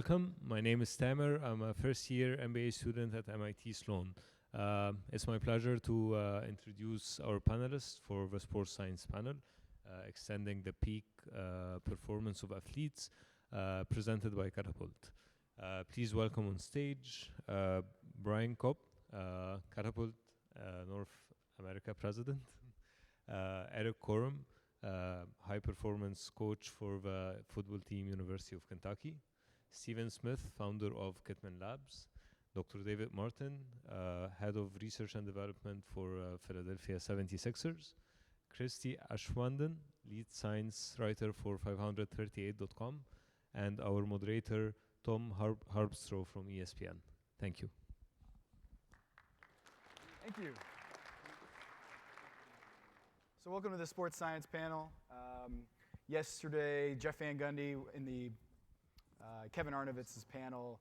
welcome. My name is Tamer. I'm a first-year MBA student at MIT Sloan. It's my pleasure to introduce our panelists for the sports science panel, extending the peak performance of athletes, presented by Catapult. Please welcome on stage Brian Kopp, Catapult North America President, Eric Corum, high performance coach for the football team, University of Kentucky, Stephen Smith, founder of Kitman Labs, Dr. David Martin, head of research and development for Philadelphia 76ers, Christy Ashwanden, lead science writer for 538.com, and our moderator, Tom Harbstroh from ESPN. Thank you. Thank you. So welcome to the sports science panel. Yesterday, Jeff Van Gundy in the Kevin Arnovitz's panel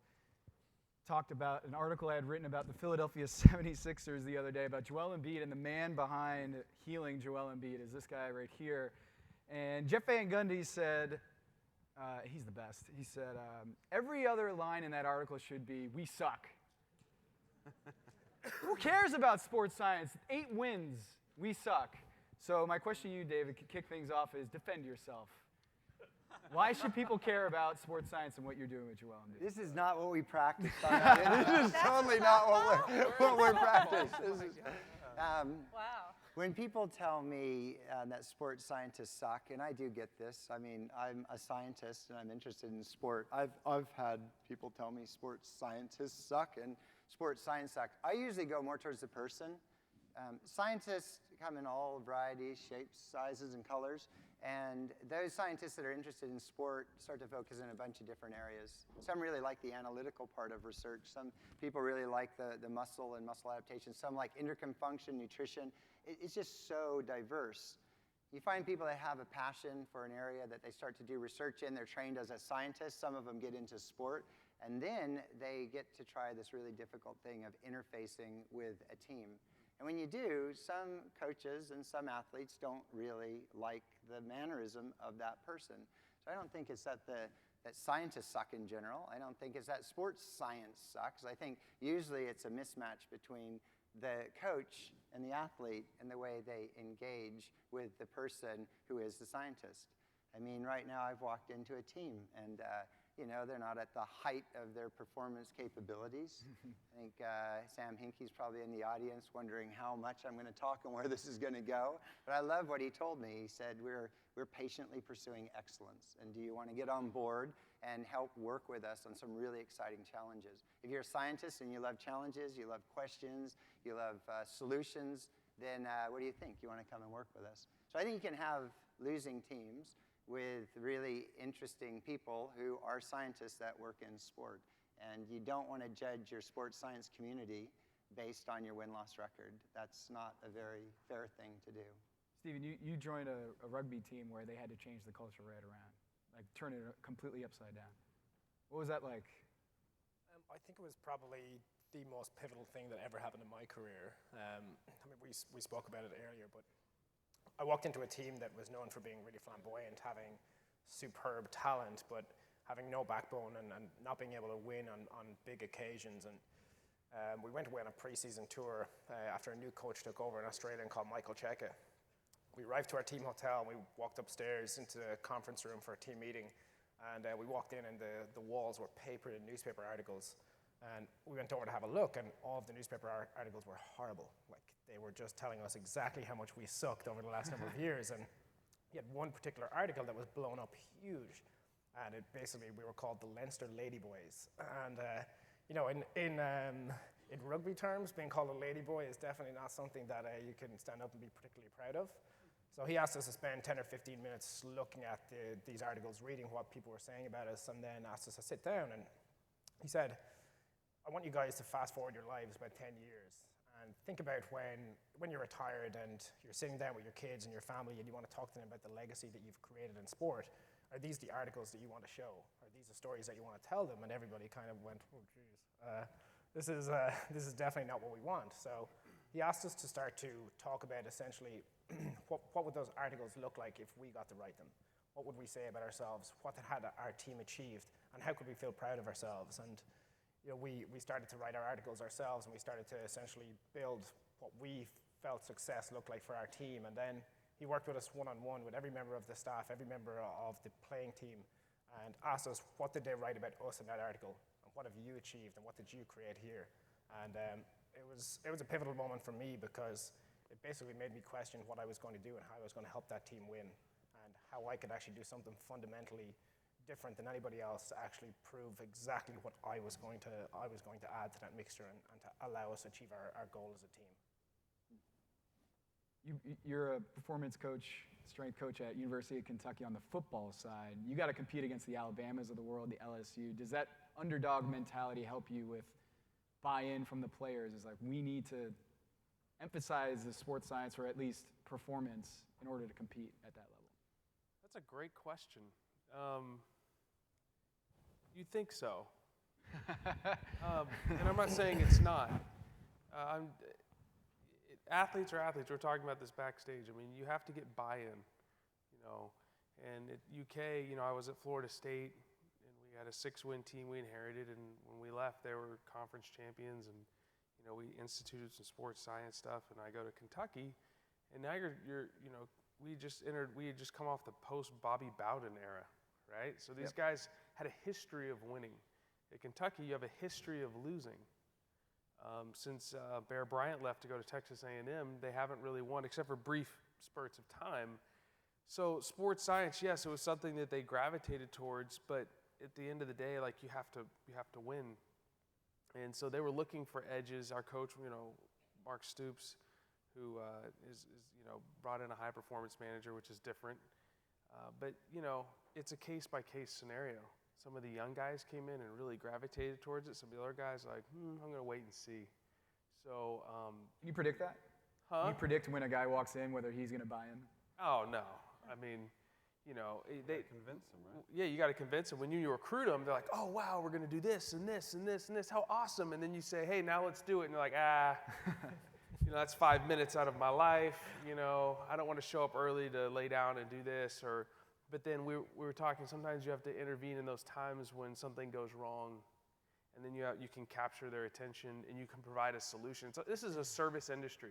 talked about an article I had written about the Philadelphia 76ers the other day about Joel Embiid, and the man behind healing Joel Embiid is this guy right here. And Jeff Van Gundy said, he's the best. He said, every other line in that article should be, "We suck." Who cares about sports science? 8 wins. We suck. So my question to you, David, to kick things off is defend yourself. Why should people care about sports science and what you're doing with Joel Embiid? This is not what we practice. This is totally not what we're practicing. Wow. When people tell me that sports scientists suck, and I do get this. I mean, I'm a scientist and I'm interested in sport. I've had people tell me sports scientists suck and sports science sucks. I usually go more towards the person. Scientists come in all varieties, shapes, sizes, and colors. And those scientists that are interested in sport start to focus in a bunch of different areas. Some really like the analytical part of research. Some people really like the muscle and muscle adaptation. Some like endocrine function, nutrition. It's just so diverse. You find people that have a passion for an area that they start to do research in. They're trained as a scientist. Some of them get into sport. And then they get to try this really difficult thing of interfacing with a team. And when you do, some coaches and some athletes don't really like the mannerism of that person. So I don't think it's that scientists suck in general. I don't think it's that sports science sucks. I think usually it's a mismatch between the coach and the athlete and the way they engage with the person who is the scientist. I mean, right now I've walked into a team and they're not at the height of their performance capabilities. I think Sam Hinkey's probably in the audience wondering how much I'm going to talk and where this is going to go. But I love what he told me. He said, we're patiently pursuing excellence. And do you want to get on board and help work with us on some really exciting challenges? If you're a scientist and you love challenges, you love questions, you love solutions, then what do you think? You want to come and work with us? So I think you can have losing teams with really interesting people who are scientists that work in sport. And you don't want to judge your sports science community based on your win-loss record. That's not a very fair thing to do. Stephen, you joined a rugby team where they had to change the culture right around, like turn it completely upside down. What was that like? I think it was probably the most pivotal thing that ever happened in my career. I mean, we spoke about it earlier, but I walked into a team that was known for being really flamboyant, having superb talent, but having no backbone and not being able to win on big occasions. And we went away on a preseason tour after a new coach took over, an Australian called Michael Cheika. We arrived to our team hotel and we walked upstairs into the conference room for a team meeting. And we walked in and the walls were papered in newspaper articles. And we went over to have a look, and all of the newspaper articles were horrible. Like, they were just telling us exactly how much we sucked over the last number of years. And he had one particular article that was blown up huge. And it basically, we were called the Leinster Ladyboys. And, in rugby terms, being called a ladyboy is definitely not something that you can stand up and be particularly proud of. So he asked us to spend 10 or 15 minutes looking at these articles, reading what people were saying about us, and then asked us to sit down. And he said, I want you guys to fast forward your lives about 10 years and think about when you're retired and you're sitting down with your kids and your family and you want to talk to them about the legacy that you've created in sport. Are these the articles that you want to show? Are these the stories that you want to tell them? And everybody kind of went, oh, geez, this is definitely not what we want. So he asked us to start to talk about essentially what would those articles look like if we got to write them? What would we say about ourselves? What had our team achieved? and how could we feel proud of ourselves? And we started to write our articles ourselves, and we started to essentially build what we felt success looked like for our team. And then he worked with us one-on-one with every member of the staff, every member of the playing team, and asked us what did they write about us in that article, and what have you achieved, and what did you create here? And it was a pivotal moment for me, because it basically made me question what I was going to do and how I was going to help that team win, and how I could actually do something fundamentally different than anybody else to actually prove exactly what I was going to add to that mixture, and to allow us to achieve our goal as a team. You're a performance coach, strength coach at University of Kentucky on the football side. You got to compete against the Alabamas of the world, the LSU. Does that underdog mentality help you with buy-in from the players? Is like, we need to emphasize the sports science, or at least performance, in order to compete at that level? That's a great question. You think so. And I'm not saying it's not. Athletes are athletes. We're talking about this backstage. I mean, you have to get buy-in, And at UK, I was at Florida State, and we had a 6-win team we inherited. And when we left, they were conference champions, and we instituted some sports science stuff. And I go to Kentucky, and now we had just come off the post Bobby Bowden era, right? So these guys had a history of winning. At Kentucky, you have a history of losing. Since Bear Bryant left to go to Texas A&M, they haven't really won, except for brief spurts of time. So sports science, yes, it was something that they gravitated towards, but at the end of the day, you have to win. And so they were looking for edges. Our coach, Mark Stoops, who is brought in a high performance manager, which is different. But it's a case by case scenario. Some of the young guys came in and really gravitated towards it. Some of the other guys are like, I'm going to wait and see. So, can you predict that? Huh? Can you predict when a guy walks in whether he's going to buy in? Oh, no. I mean, they convince them, right? Yeah, you got to convince them. When you recruit them, they're like, oh, wow, we're going to do this and this and this and this. How awesome. And then you say, hey, now let's do it. And they're like, that's 5 minutes out of my life. I don't want to show up early to lay down and do this. But then we were talking, sometimes you have to intervene in those times when something goes wrong, and then you can capture their attention, and you can provide a solution. So this is a service industry.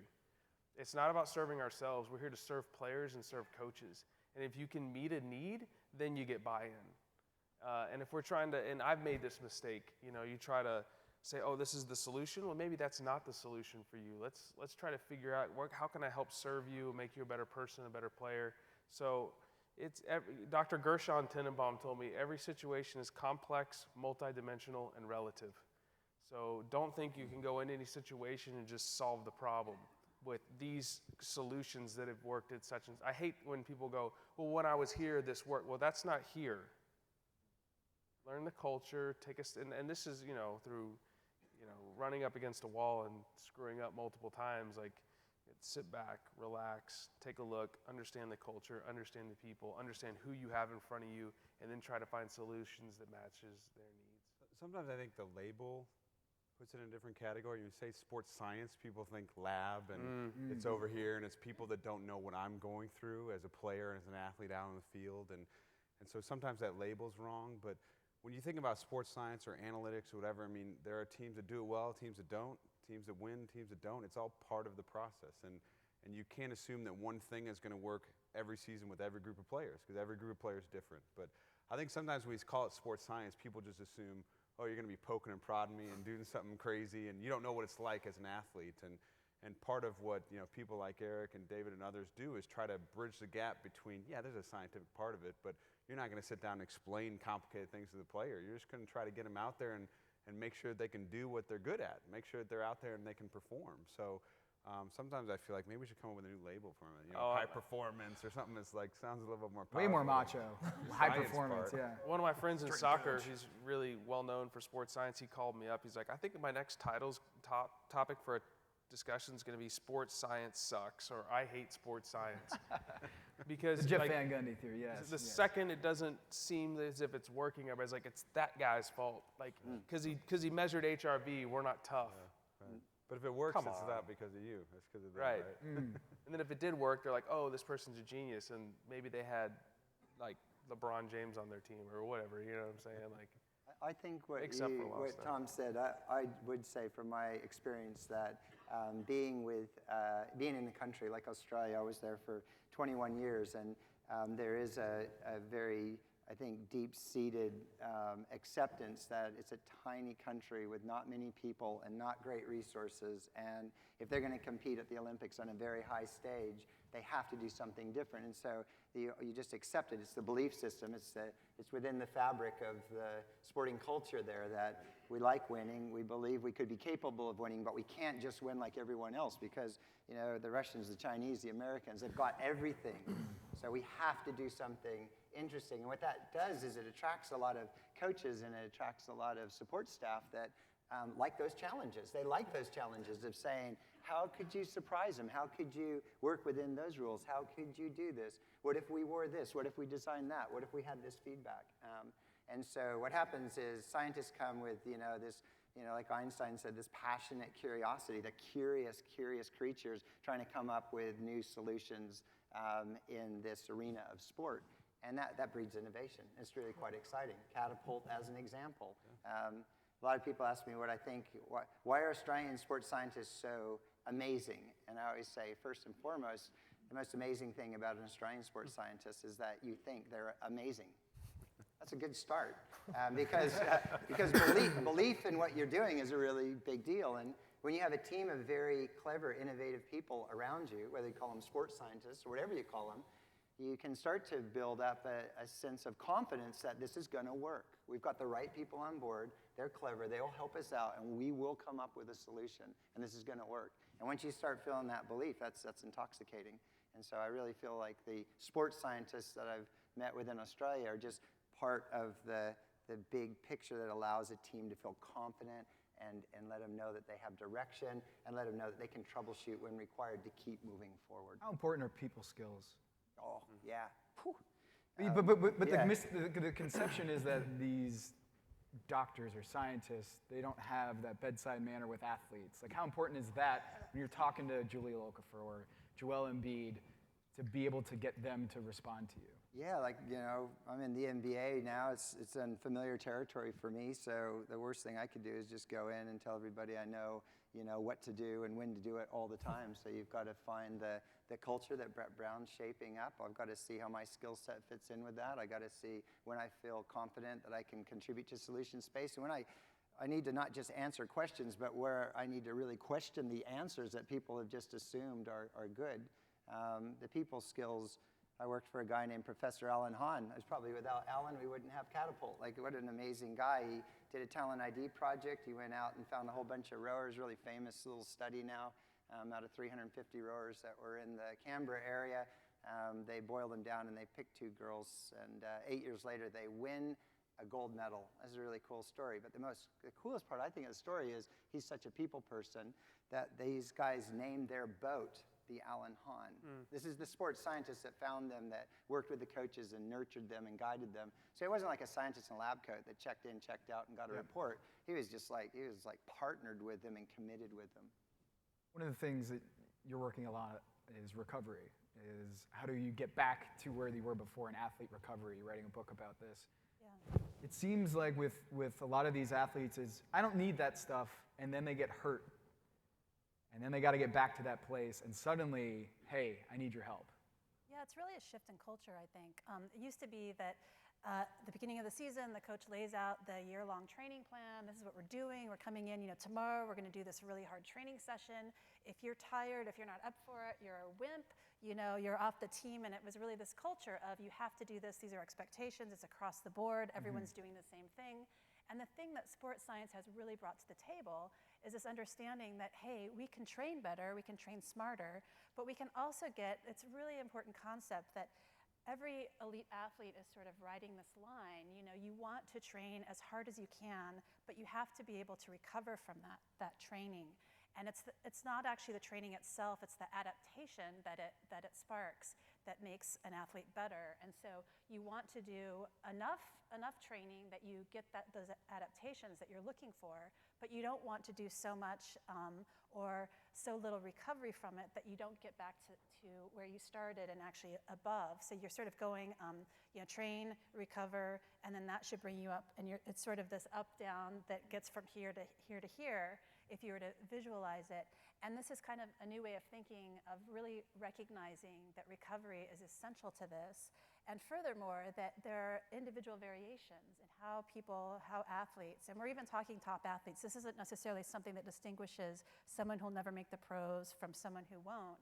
It's not about serving ourselves. We're here to serve players and serve coaches. And if you can meet a need, then you get buy-in. And if we're trying to, and I've made this mistake, you try to say, oh, this is the solution. Well, maybe that's not the solution for you. Let's try to figure out how can I help serve you, make you a better person, a better player. So Dr. Gershon Tenenbaum told me every situation is complex, multidimensional, and relative. So don't think you can go into any situation and just solve the problem with these solutions that have worked at such and such. I hate when people go, well, when I was here, this worked. Well, that's not here. Learn the culture, and this is, through, running up against a wall and screwing up multiple times, sit back, relax, take a look, understand the culture, understand the people, understand who you have in front of you, and then try to find solutions that matches their needs. Sometimes I think the label puts it in a different category. You say sports science, people think lab, and it's over here, and it's people that don't know what I'm going through as a player and as an athlete out on the field. And so sometimes that label's wrong, but when you think about sports science or analytics or whatever, I mean, there are teams that do it well, teams that don't. Teams that win, teams that don't. It's all part of the process. And you can't assume that one thing is going to work every season with every group of players, because every group of players is different. But I think sometimes when we call it sports science, people just assume, oh, you're going to be poking and prodding me and doing something crazy, and you don't know what it's like as an athlete. And part of what people like Eric and David and others do is try to bridge the gap between, there's a scientific part of it, but you're not going to sit down and explain complicated things to the player. You're just going to try to get them out there and make sure they can do what they're good at, make sure that they're out there and they can perform. So sometimes I feel like maybe we should come up with a new label for them, high performance or something that's sounds a little bit more powerful. Way more macho. High performance, part. yeah. One of my friends in soccer, he's really well known for sports science. He called me up. He's like, I think my next topic for a discussion is going to be sports science sucks, or I hate sports science. Because the Jeff Van Gundy theory, yes. The second it doesn't seem as if it's working, everybody's like, it's that guy's fault. Because he measured HRV, we're not tough. Yeah, right. But if it works, it's not because of you. It's because of them, right? Mm. And then if it did work, they're like, oh, this person's a genius, and maybe they had LeBron James on their team or whatever. You know what I'm saying? I think Except for lost what Tom said, I would say from my experience that being in a country like Australia, I was there for 21 years, and there is a very, I think, deep-seated acceptance that it's a tiny country with not many people and not great resources, and if they're going to compete at the Olympics on a very high stage, they have to do something different. And so you just accept it. It's the belief system. It's within the fabric of the sporting culture there that we like winning. We believe we could be capable of winning, but we can't just win like everyone else because, you know, the Russians, the Chinese, the Americans, they've got everything. So we have to do something interesting. And what that does is it attracts a lot of coaches and it attracts a lot of support staff that like those challenges. They like those challenges of saying, how could you surprise them? How could you work within those rules? How could you do this? What if we wore this? What if we designed that? What if we had this feedback? And so what happens is scientists come with, you know, this, you know, like Einstein said, this passionate curiosity, the curious creatures trying to come up with new solutions in this arena of sport. And that breeds innovation. It's really quite exciting. Catapult as an example. A lot of people ask me what I think, why are Australian sports scientists so amazing? And I always say, first and foremost, the most amazing thing about an Australian sports scientist is that you think they're amazing. That's a good start because belief in what you're doing is a really big deal. And when you have a team of very clever, innovative people around you, whether you call them sports scientists or whatever you call them, you can start to build up a sense of confidence that this is going to work. We've got the right people on board. They're clever. They'll help us out, and we will come up with a solution, and this is going to work. And once you start feeling that belief, that's intoxicating. And so I really feel like the sports scientists that I've met with in Australia are just part of the big picture that allows a team to feel confident and let them know that they have direction and let them know that they can troubleshoot when required to keep moving forward. How important are people skills? Oh, yeah. But yeah. the conception is that these doctors or scientists, they don't have that bedside manner with athletes. Like, how important is that when you're talking to Julia Okafor or Joel Embiid to be able to get them to respond to you? Yeah, like, you know, I'm in the NBA now. It's unfamiliar territory for me, so the worst thing I could do is just go in and tell everybody I know, you know, what to do and when to do it all the time. So you've got to find the culture that Brett Brown's shaping up. I've got to see how my skill set fits in with that. I got to see when I feel confident that I can contribute to solution space. And when I need to not just answer questions, but where I need to really question the answers that people have just assumed are good. The people skills, I worked for a guy named Professor Alan Hahn. It was probably without Alan, we wouldn't have Catapult. Like, what an amazing guy. He did a talent ID project. He went out and found a whole bunch of rowers, really famous little study now, out of 350 rowers that were in the Canberra area. They boiled them down and they picked 2 girls. And 8 years later, they win a gold medal. That's a really cool story. But the coolest part, I think, of the story is he's such a people person that these guys named their boat the Alan Hahn. This is the sports scientist that found them, that worked with the coaches and nurtured them and guided them. So it wasn't like a scientist in a lab coat that checked in, checked out, and got a report. He was partnered with them and committed with them. One of the things that you're working a lot is recovery. Is how do you get back to where you were before in athlete recovery? You're writing a book about this. Yeah. It seems like with a lot of these athletes is, I don't need that stuff, and then they get hurt. And then they got to get back to that place, and suddenly, hey, I need your help. Yeah, it's really a shift in culture, I think. It used to be that at the beginning of the season, the coach lays out the year-long training plan. This is what we're doing. We're coming in, tomorrow we're going to do this really hard training session. If you're tired, if you're not up for it, you're a wimp, you're off the team. And it was really this culture of you have to do this. These are expectations. It's across the board. Everyone's doing the same thing. And the thing that sports science has really brought to the table is this understanding that, hey, we can train better, we can train smarter, but we can also it's a really important concept that every elite athlete is sort of riding this line. You want to train as hard as you can, but you have to be able to recover from that training. And it's not actually the training itself, it's the adaptation that it sparks that makes an athlete better. And so you want to do enough enough training that you get those adaptations that you're looking for, but you don't want to do so much or so little recovery from it that you don't get back to where you started and actually above. So you're sort of going, train, recover, and then that should bring you up. And it's sort of this up-down that gets from here to here to here, if you were to visualize it. And this is kind of a new way of thinking, of really recognizing that recovery is essential to this. And furthermore, that there are individual variations in how athletes, and we're even talking top athletes. This isn't necessarily something that distinguishes someone who'll never make the pros from someone who won't.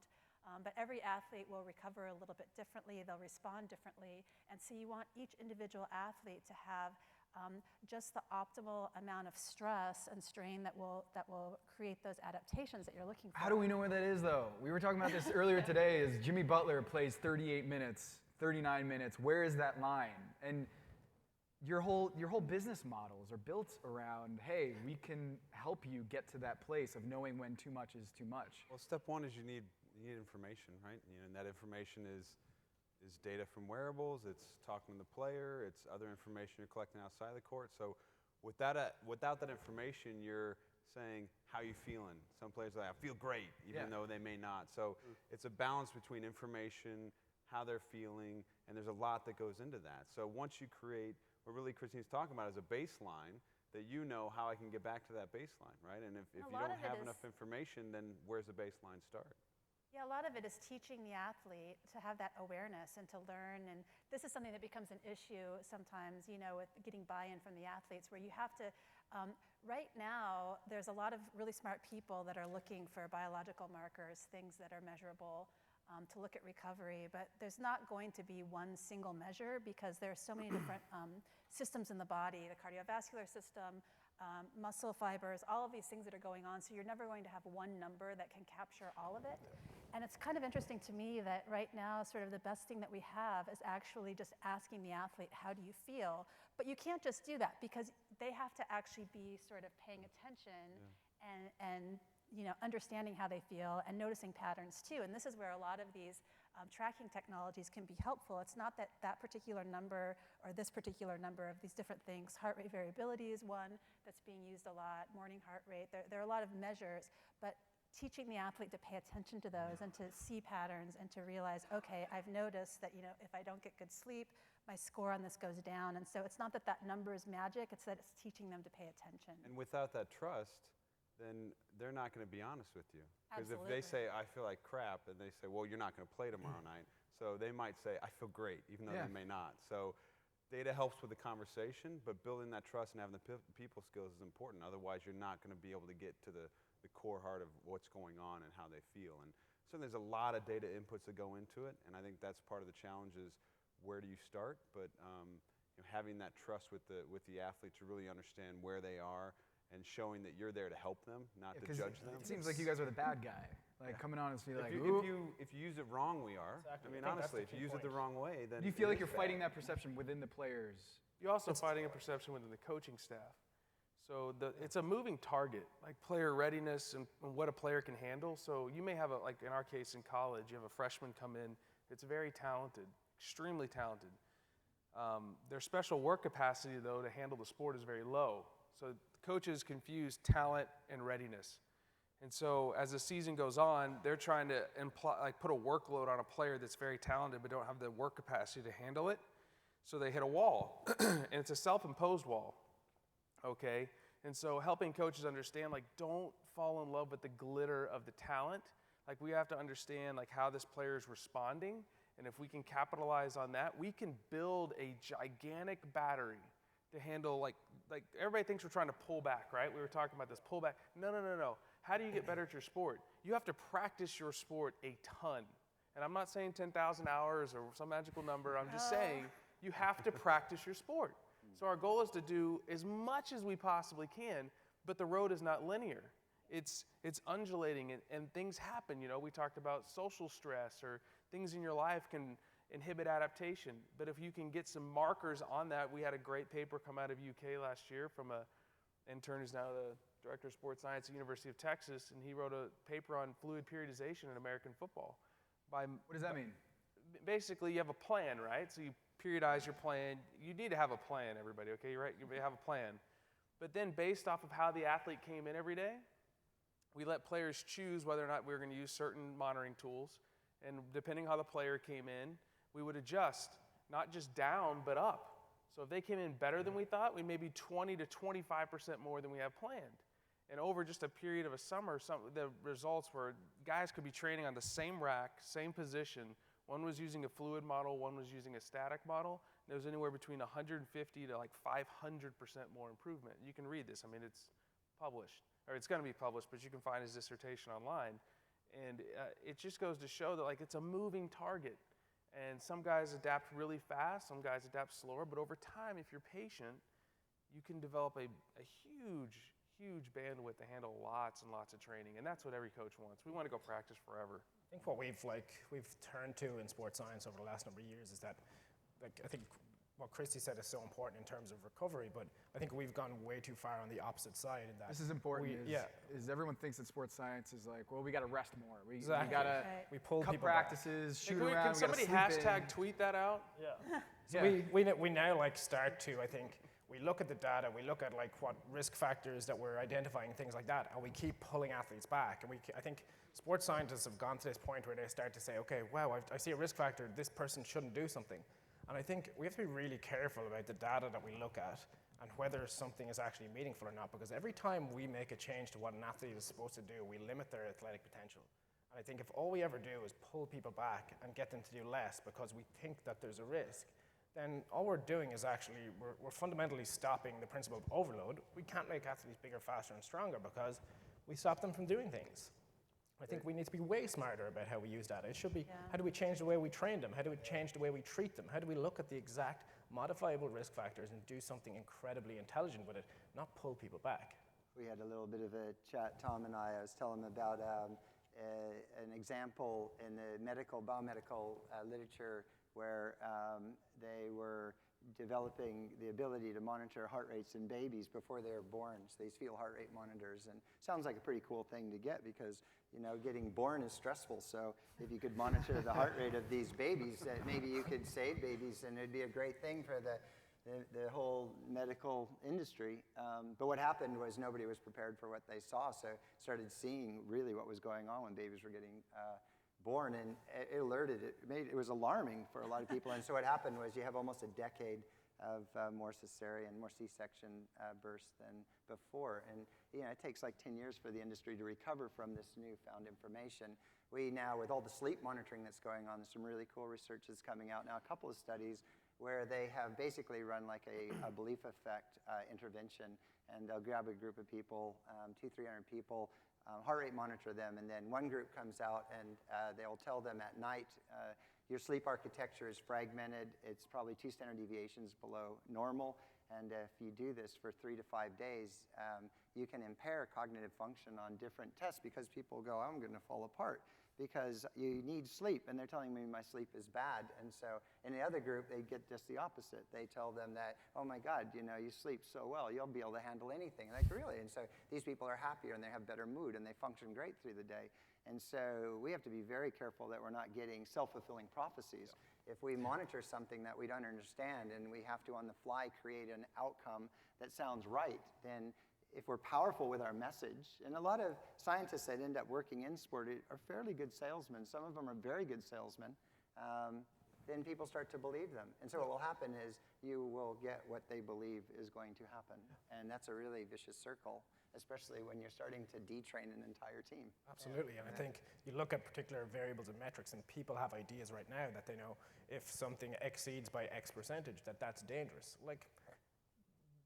But every athlete will recover a little bit differently. They'll respond differently. And so you want each individual athlete to have just the optimal amount of stress and strain that will create those adaptations that you're looking for. How do we know where that is, though? We were talking about this earlier today. Is Jimmy Butler plays 38 minutes, 39 minutes. Where is that line? And your whole business models are built around, hey, we can help you get to that place of knowing when too much is too much. Well, step one is you need information, right? And that information is data from wearables, it's talking to the player, it's other information you're collecting outside the court. So without that information, you're saying, how you feeling? Some players are like, I feel great, even though they may not. So it's a balance between information, how they're feeling, and there's a lot that goes into that. So once you create, what really Christine's talking about is a baseline, that you know how I can get back to that baseline, right? And if you don't have enough information, then where's the baseline start? Yeah, a lot of it is teaching the athlete to have that awareness and to learn. And this is something that becomes an issue sometimes, with getting buy-in from the athletes, where you have to, right now, there's a lot of really smart people that are looking for biological markers, things that are measurable, to look at recovery. But there's not going to be one single measure, because there are so many different systems in the body, the cardiovascular system, muscle fibers, all of these things that are going on. So you're never going to have one number that can capture all of it. And it's kind of interesting to me that right now, sort of the best thing that we have is actually just asking the athlete, how do you feel? But you can't just do that, because they have to actually be sort of paying attention and understanding how they feel and noticing patterns too. And this is where a lot of these tracking technologies can be helpful. It's not that particular number or this particular number of these different things. Heart rate variability is one that's being used a lot, morning heart rate. There are a lot of measures, but teaching the athlete to pay attention to those and to see patterns and to realize, okay, I've noticed that if I don't get good sleep, my score on this goes down. And so it's not that number is magic, it's that it's teaching them to pay attention. And without that trust, then they're not going to be honest with you. Because if they say, I feel like crap, and they say, well, you're not going to play tomorrow night. So they might say, I feel great, even though they may not. So data helps with the conversation, but building that trust and having the people skills is important. Otherwise, you're not going to be able to get to the core heart of what's going on and how they feel. And so there's a lot of data inputs that go into it, and I think that's part of the challenge is where do you start? But having that trust with the athlete to really understand where they are and showing that you're there to help them, not to judge them. It seems like you guys are the bad guy, coming on and being like, if you use it wrong, we are. Exactly. I mean, honestly, if you use it the wrong way, then do you feel like you're fighting that perception within the players? You're also fighting a perception within the coaching staff. So it's a moving target, like player readiness and what a player can handle. So you may have, like in our case in college, you have a freshman come in that's very talented, extremely talented. Their special work capacity, though, to handle the sport is very low. So coaches confuse talent and readiness. And so as the season goes on, they're trying to put a workload on a player that's very talented but don't have the work capacity to handle it. So they hit a wall, and it's a self-imposed wall. Okay, and so helping coaches understand, don't fall in love with the glitter of the talent. We have to understand, how this player is responding, and if we can capitalize on that, we can build a gigantic battery to handle, like everybody thinks we're trying to pull back, right? We were talking about this pullback. No. How do you get better at your sport? You have to practice your sport a ton. And I'm not saying 10,000 hours or some magical number. I'm just saying you have to practice your sport. So our goal is to do as much as we possibly can, but the road is not linear. It's undulating, and things happen. We talked about social stress, or things in your life can inhibit adaptation. But if you can get some markers on that, we had a great paper come out of UK last year from an intern who's now the director of sports science at the University of Texas, and he wrote a paper on fluid periodization in American football. What does that mean? Basically, you have a plan, right? So periodize your plan. You need to have a plan, everybody, okay? Right? You have a plan. But then based off of how the athlete came in every day, we let players choose whether or not we were going to use certain monitoring tools. And depending how the player came in, we would adjust, not just down, but up. So if they came in better than we thought, we may be 20 to 25% more than we have planned. And over just a period of a summer, the results were guys could be training on the same rack, same position. One was using a fluid model, one was using a static model. There was anywhere between 150 to like 500% more improvement. You can read this. I mean, it's published, or it's going to be published, but you can find his dissertation online. And it just goes to show that like it's a moving target. And some guys adapt really fast, some guys adapt slower, but over time, if you're patient, you can develop a huge bandwidth to handle lots and lots of training. And that's what every coach wants. We want to go practice forever. I think what we've turned to in sports science over the last number of years is that, I think what Christy said is so important in terms of recovery, but I think we've gone way too far on the opposite side in that. This is important. Is everyone thinks that sports science is like, well, we got to rest more. We Exactly. got to We pull cut people back. practices, Hey, shoot around. can we somebody gotta sleep hashtag in. tweet that out? Yeah. So Yeah. we now like start to, I think, we look at the data, we look at like what risk factors that we're identifying, things like that, and we keep pulling athletes back. And I think sports scientists have gone to this point where they start to say, okay, wow, I see a risk factor, this person shouldn't do something. And I think we have to be really careful about the data that we look at and whether something is actually meaningful or not, because every time we make a change to what an athlete is supposed to do, we limit their athletic potential. And I think if all we ever do is pull people back and get them to do less because we think that there's a risk, then all we're doing is actually, we're fundamentally stopping the principle of overload. We can't make athletes bigger, faster, and stronger because we stop them from doing things. I think we need to be way smarter about how we use data. It should be, how do we change the way we train them? How do we change the way we treat them? How do we look at the exact modifiable risk factors and do something incredibly intelligent with it, not pull people back? We had a little bit of a chat, Tom and I was telling him about an example in the biomedical literature where they were developing the ability to monitor heart rates in babies before they're born. So these fetal heart rate monitors, and sounds like a pretty cool thing to get because, you know, getting born is stressful. So if you could monitor the heart rate of these babies, maybe you could save babies, and it'd be a great thing for the whole medical industry. But what happened was nobody was prepared for what they saw, so started seeing really what was going on when babies were getting born, and it alerted, it was alarming for a lot of people. And so what happened was you have almost a decade of more cesarean, more C-section births than before. And you know, it takes like 10 years for the industry to recover from this newfound information. We now, with all the sleep monitoring that's going on, there's some really cool research that's coming out now, a couple of studies where they have basically run like a belief effect intervention, and they'll grab a group of people, 200-300 people, heart rate monitor them, and then one group comes out and they'll tell them at night, your sleep architecture is fragmented, it's probably 2 standard deviations below normal, and if you do this for 3 to 5 days, you can impair cognitive function on different tests because people go, I'm going to fall apart because you need sleep, and they're telling me my sleep is bad. And so in the other group, they get just the opposite. They tell them that, oh my God, you know, you sleep so well, you'll be able to handle anything. Like, really? And so these people are happier, and they have better mood, and they function great through the day. And so we have to be very careful that we're not getting self-fulfilling prophecies. If we monitor something that we don't understand, and we have to on the fly create an outcome that sounds right, then if we're powerful with our message, and a lot of scientists that end up working in sport are fairly good salesmen, some of them are very good salesmen, then people start to believe them. And so what will happen is you will get what they believe is going to happen. And that's a really vicious circle, especially when you're starting to detrain an entire team. Absolutely, and I think you look at particular variables and metrics, and people have ideas right now that they know if something exceeds by X percentage, that's dangerous. Like,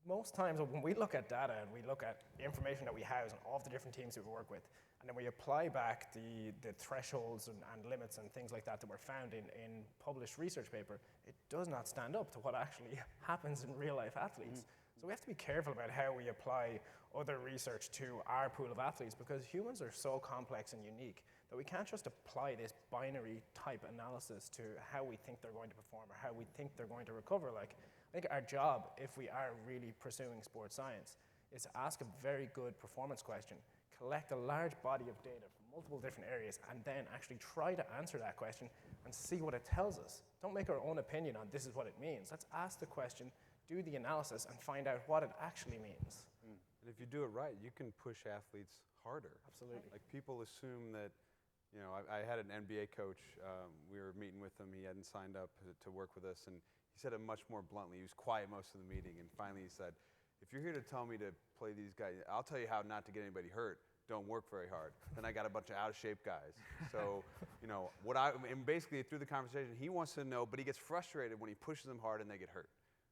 most times when we look at data and we look at the information that we house and all of the different teams that we work with, and then we apply back the thresholds and limits and things like that were found in published research paper, it does not stand up to what actually happens in real life athletes. So we have to be careful about how we apply other research to our pool of athletes, because humans are so complex and unique that we can't just apply this binary type analysis to how we think they're going to perform or how we think they're going to recover. Like, I think our job, if we are really pursuing sports science, is to ask a very good performance question, collect a large body of data from multiple different areas, and then actually try to answer that question and see what it tells us. Don't make our own opinion on this is what it means. Let's ask the question, do the analysis, and find out what it actually means. And if you do it right, you can push athletes harder. Absolutely. Like people assume that, you know, I had an NBA coach. We were meeting with him. He hadn't signed up to work with us, and he said it much more bluntly. He was quiet most of the meeting, and finally he said, if you're here to tell me to play these guys, I'll tell you how not to get anybody hurt. Don't work very hard. Then I got a bunch of out-of-shape guys. So, you know, and basically through the conversation, he wants to know, but he gets frustrated when he pushes them hard and they get hurt.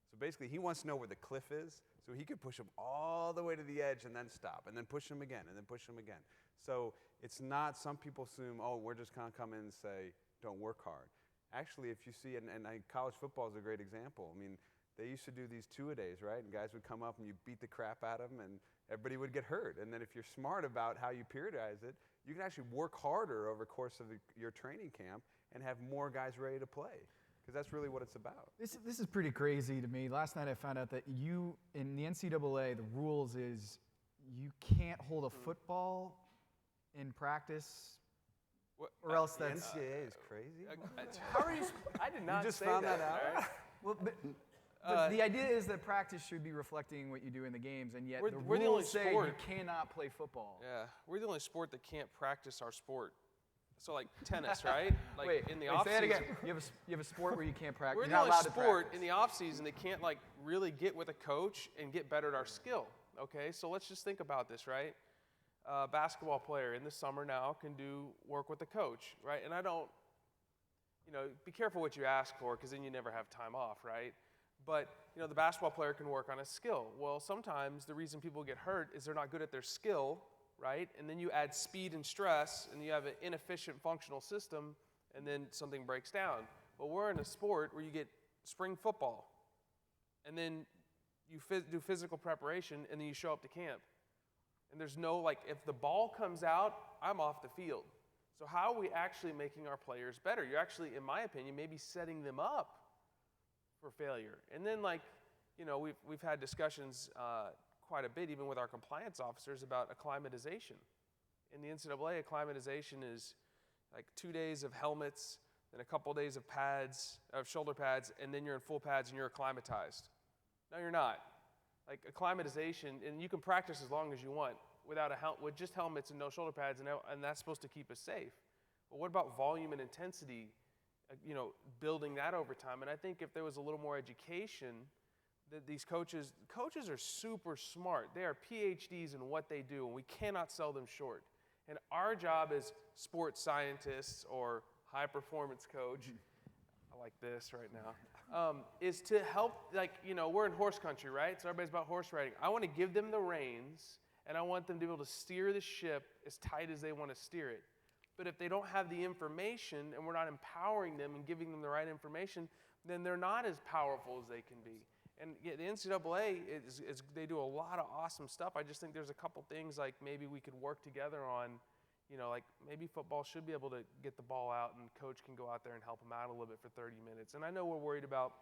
So basically, he wants to know where the cliff is, so he could push them all the way to the edge and then stop, and then push them again, and then push them again. So it's not, some people assume, oh, we're just going to come in and say, don't work hard. Actually, if you see, and college football is a great example. I mean, they used to do these two-a-days, right? And guys would come up and you beat the crap out of them, and everybody would get hurt. And then if you're smart about how you periodize it, you can actually work harder over the course of your training camp and have more guys ready to play. Because that's really what it's about. This is pretty crazy to me. Last night I found out that in the NCAA, the rules is you can't hold a football in practice, or else The that's... NCAA is crazy. How are you? I did not You just say found that out? Right? Well, but the idea is that practice should be reflecting what you do in the games, and yet We're the the only rules say you sport- cannot play football. Yeah, we're the only sport that can't practice our sport. So like tennis, right? Like Wait, in the wait, off say that season. again. You have a sport where you can't practice. We're You're the not only allowed to sport practice. in the off season that can't like really get with a coach and get better at our skill. Okay, so let's just think about this, right? Basketball player in the summer now can do work with a coach, right? And I don't, you know, be careful what you ask for because then you never have time off, right? But, you know, the basketball player can work on a skill. Well, sometimes the reason people get hurt is they're not good at their skill, right? And then you add speed and stress, and you have an inefficient functional system, and then something breaks down. But we're in a sport where you get spring football, and then you do physical preparation, and then you show up to camp. And there's no, like, if the ball comes out, I'm off the field. So how are we actually making our players better? You're actually, in my opinion, maybe setting them up for failure. And then, like, you know, we've had discussions quite a bit, even with our compliance officers, about acclimatization. In the NCAA, acclimatization is like 2 days of helmets, then a couple days of pads, of shoulder pads, and then you're in full pads and you're acclimatized. No, you're not. Like acclimatization, and you can practice as long as you want without with just helmets and no shoulder pads, and that's supposed to keep us safe. But what about volume and intensity? You know, building that over time. And I think if there was a little more education, that these coaches are super smart. They are PhDs in what they do, and we cannot sell them short. And our job as sports scientists or high performance coach, I like this right now, is to help, like, you know, we're in horse country, right? So everybody's about horse riding. I want to give them the reins, and I want them to be able to steer the ship as tight as they want to steer it. But if they don't have the information and we're not empowering them and giving them the right information, then they're not as powerful as they can be. And yeah, the NCAA, they do a lot of awesome stuff. I just think there's a couple things like maybe we could work together on, you know, like maybe football should be able to get the ball out and coach can go out there and help them out a little bit for 30 minutes. And I know we're worried about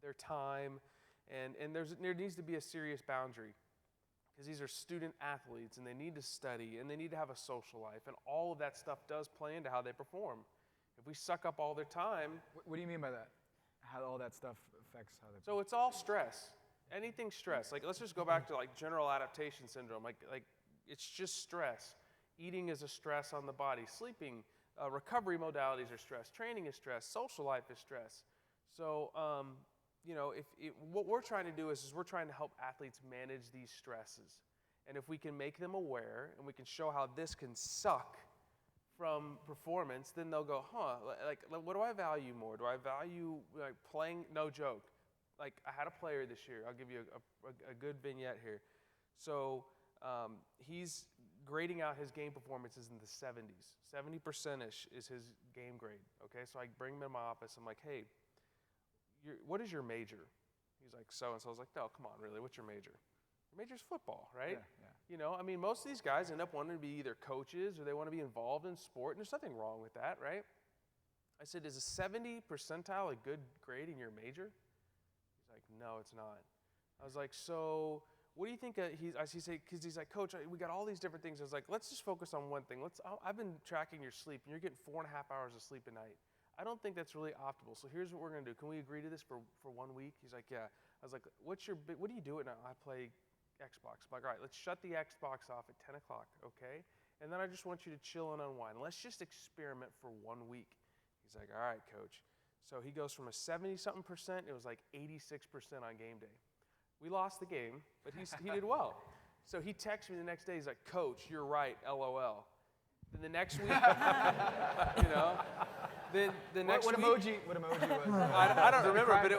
their time, and there needs to be a serious boundary. Because these are student athletes, and they need to study, and they need to have a social life, and all of that stuff does play into how they perform. If we suck up all their time... What do you mean by that? How all that stuff affects how they... So it's all stress. Anything stress. Like, let's just go back to, like, general adaptation syndrome. Like it's just stress. Eating is a stress on the body. Sleeping, recovery modalities are stress. Training is stress. Social life is stress. So... you know, what we're trying to do is we're trying to help athletes manage these stresses. And if we can make them aware and we can show how this can suck from performance, then they'll go, like what do I value more? Do I value like playing? No joke. Like I had a player this year. I'll give you a good vignette here. So he's grading out his game performances in the 70s. 70%-ish is his game grade. Okay, so I bring him in my office. I'm like, hey, what is your major? He's like, so-and-so. I was like, no, come on, really, what's your major? Your major's football, right? Yeah. You know, I mean, most of these guys end up wanting to be either coaches or they want to be involved in sport, and there's nothing wrong with that, right? I said, is a 70 percentile a good grade in your major? He's like, no, it's not. I was like, so what do you think? Because he's like, Coach, we got all these different things. I was like, let's just focus on one thing. I've been tracking your sleep, and you're getting 4.5 hours of sleep a night. I don't think that's really optimal. So here's what we're gonna do. Can we agree to this for 1 week? He's like, yeah. I was like, what do you do at night? I play Xbox. I'm like, all right, let's shut the Xbox off at 10 o'clock, okay? And then I just want you to chill and unwind. Let's just experiment for 1 week. He's like, all right, coach. So he goes from a 70-something%, it was like 86% on game day. We lost the game, but he did well. So he texts me the next day, he's like, coach, you're right, LOL. Then the next week, you know, then the next what week. emoji was it? I don't remember, but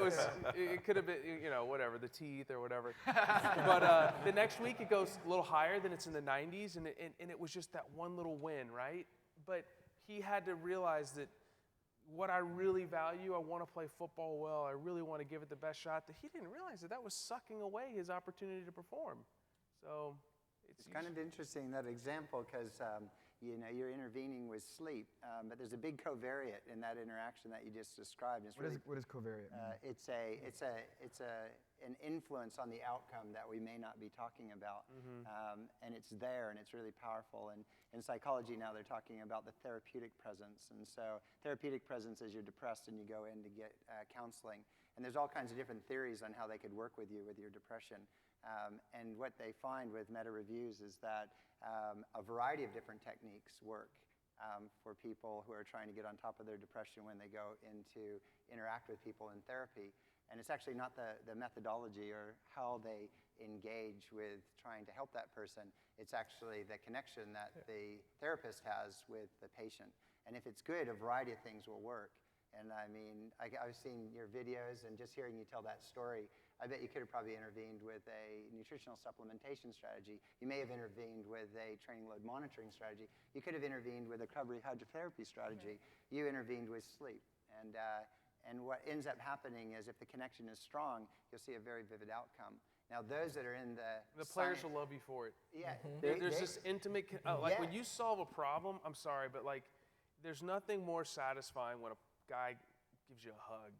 it could have been, you know, whatever, the teeth or whatever. But the next week it goes a little higher, then it's in the 90s, and it was just that one little win, right? But he had to realize that what I really value, I want to play football well, I really want to give it the best shot, that he didn't realize that was sucking away his opportunity to perform. So it's kind of interesting, that example, because you know, you're intervening with sleep, but there's a big covariate in that interaction that you just described. It's What is covariate mean? It's an influence on the outcome that we may not be talking about, and it's there, and it's really powerful. And in psychology now, they're talking about the therapeutic presence. And so therapeutic presence is you're depressed and you go in to get counseling. And there's all kinds of different theories on how they could work with you with your depression. And what they find with meta-reviews is that a variety of different techniques work for people who are trying to get on top of their depression when they go in to interact with people in therapy. And it's actually not the methodology or how they engage with trying to help that person. It's actually the connection that the therapist has with the patient. And if it's good, a variety of things will work. And I mean, I've seen your videos, and just hearing you tell that story, I bet you could have probably intervened with a nutritional supplementation strategy. You may have intervened with a training load monitoring strategy. You could have intervened with a recovery hydrotherapy strategy. You intervened with sleep. And what ends up happening is, if the connection is strong, you'll see a very vivid outcome. Now, those that are in the players will love you for it. Yeah. There's this intimate, like when you solve a problem, I'm sorry, but like there's nothing more satisfying when a guy gives you a hug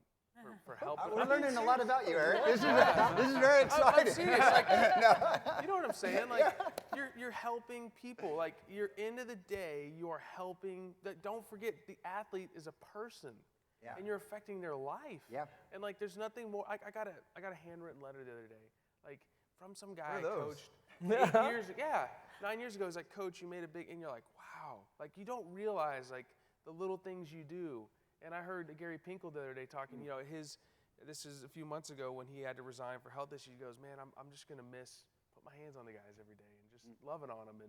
for helping. We're learning a lot about you, Eric. This is very exciting. I'm serious. Like, you know what I'm saying? Like, you're helping people. Like, you're end of the day, you are helping. Don't forget, the athlete is a person. Yeah. And you're affecting their life. Yep. And like, there's nothing more. I got a handwritten letter the other day, like from some guy I those? coached 9 years ago. He's like, Coach, you made a big, and you're like, wow. Like, you don't realize like the little things you do. And I heard Gary Pinkel the other day talking. You know, this is a few months ago when he had to resign for health issues. He goes, man, I'm just gonna put my hands on the guys every day and just loving on them.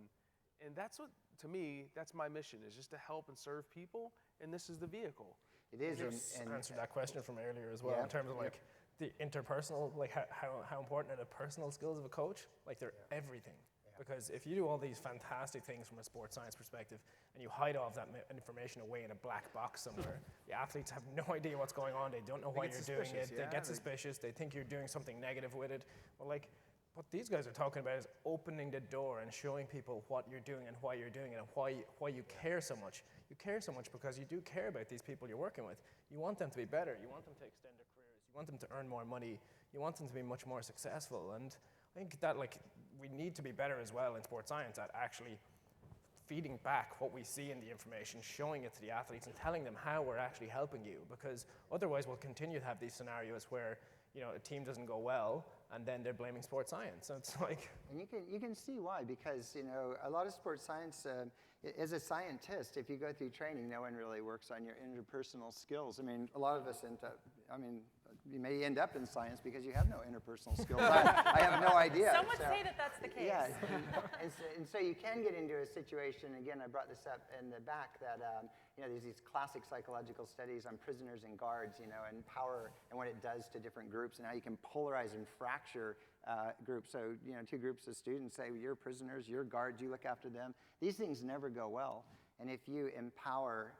And that's what, to me, that's my mission, is just to help and serve people. And this is the vehicle. It is. And answered that question from earlier as well, in terms of like the interpersonal, like how important are the personal skills of a coach? Like, they're everything. Because if you do all these fantastic things from a sports science perspective and you hide all of that information away in a black box somewhere, the athletes have no idea what's going on. They don't know why you're doing it. They get suspicious. They think you're doing something negative with it. Well, like, what these guys are talking about is opening the door and showing people what you're doing and why you're doing it and why you care so much. You care so much because you do care about these people you're working with. You want them to be better. You want them to extend their careers. You want them to earn more money. You want them to be much more successful. And I think that, like, we need to be better as well in sports science at actually feeding back what we see in the information, showing it to the athletes and telling them how we're actually helping you, because otherwise we'll continue to have these scenarios where, you know, a team doesn't go well and then they're blaming sports science. So it's like... And you can see why, because, you know, a lot of sports science, as a scientist, if you go through training, no one really works on your interpersonal skills. I mean, a lot of us you may end up in science because you have no interpersonal skills. I have no idea. Some would say that that's the case. Yeah, and so you can get into a situation, again, I brought this up in the back, that you know, there's these classic psychological studies on prisoners and guards, you know, and power and what it does to different groups and how you can polarize and fracture groups. So, you know, two groups of students say, well, you're prisoners, you're guards, you look after them. These things never go well. And if you empower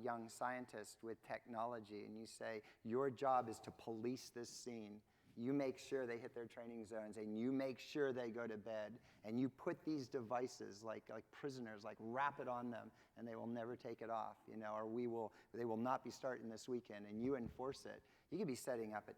young scientists with technology and you say, your job is to police this scene, you make sure they hit their training zones and you make sure they go to bed, and you put these devices like prisoners, like wrap it on them, and they will never take it off, you know, or they will not be starting this weekend, and you enforce it, you could be setting up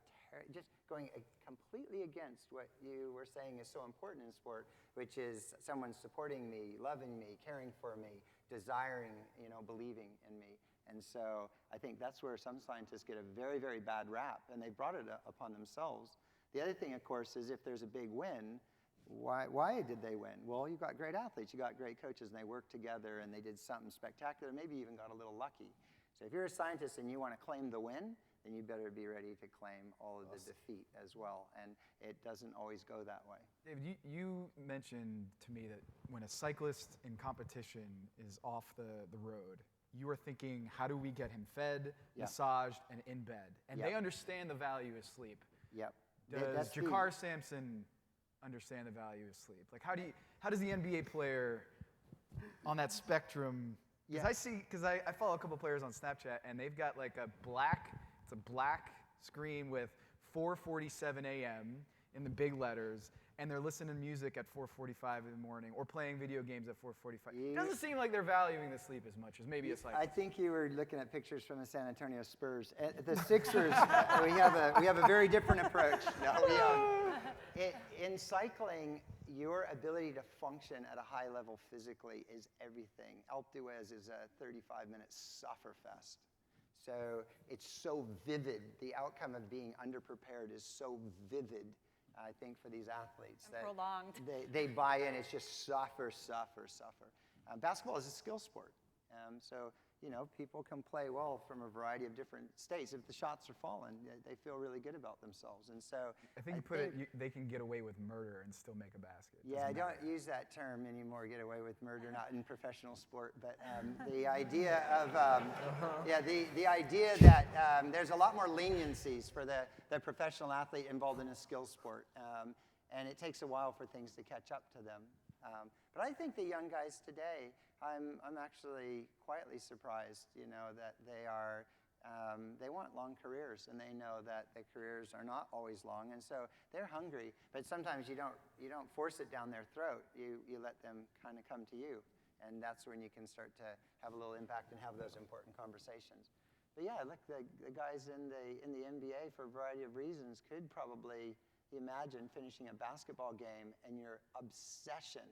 just going completely against what you were saying is so important in sport, which is someone supporting me, loving me, caring for me, desiring, you know, believing in me. And so I think that's where some scientists get a very, very bad rap, and they brought it upon themselves. The other thing, of course, is if there's a big win, why did they win? Well, you got great athletes, you got great coaches, and they worked together, and they did something spectacular, maybe even got a little lucky. So if you're a scientist and you want to claim the win, then you better be ready to claim all of the defeat as well. And it doesn't always go that way. David, you mentioned to me that when a cyclist in competition is off the road, you are thinking, how do we get him fed, massaged, and in bed? And they understand the value of sleep. Yep. Does Jakar Sampson understand the value of sleep? Like, how does the NBA player on that spectrum? Because I follow a couple players on Snapchat, and they've got like a black screen with 4:47 a.m. in the big letters, and they're listening to music at 4:45 in the morning, or playing video games at 4:45. It doesn't seem like they're valuing the sleep as much as maybe it's like. I think you were looking at pictures from the San Antonio Spurs. At the Sixers, we have a very different approach. In cycling, your ability to function at a high level physically is everything. Alpe d'Huez is a 35-minute sufferfest. So it's so vivid. The outcome of being underprepared is so vivid, I think, for these athletes. And prolonged. They buy in. It's just suffer. Basketball is a skill sport. So, people can play well from a variety of different states. If the shots are falling, they feel really good about themselves. And so I think they can get away with murder and still make a basket. Yeah, I don't use that term anymore, get away with murder, not in professional sport. But the idea of, the idea that there's a lot more leniencies for the professional athlete involved in a skill sport. And it takes a while for things to catch up to them. But I think the young guys today, I'm actually quietly surprised, that they want long careers, and they know that the careers are not always long, and so they're hungry. But sometimes you don't force it down their throat. You let them kind of come to you, and that's when you can start to have a little impact and have those important conversations. But yeah, look, the guys in the NBA, for a variety of reasons, could probably imagine finishing a basketball game and your obsession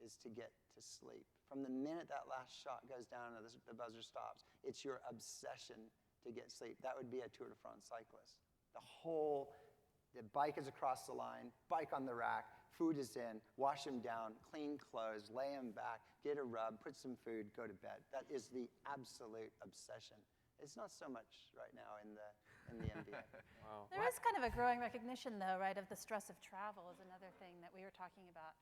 is to get to sleep. From the minute that last shot goes down and the buzzer stops, it's your obsession to get sleep. That would be a Tour de France cyclist. The bike is across the line, bike on the rack, food is in, wash him down, clean clothes, lay him back, get a rub, put some food, go to bed. That is the absolute obsession. It's not so much right now in the NBA. Wow. There is kind of a growing recognition, though, right, of the stress of travel is another thing that we were talking about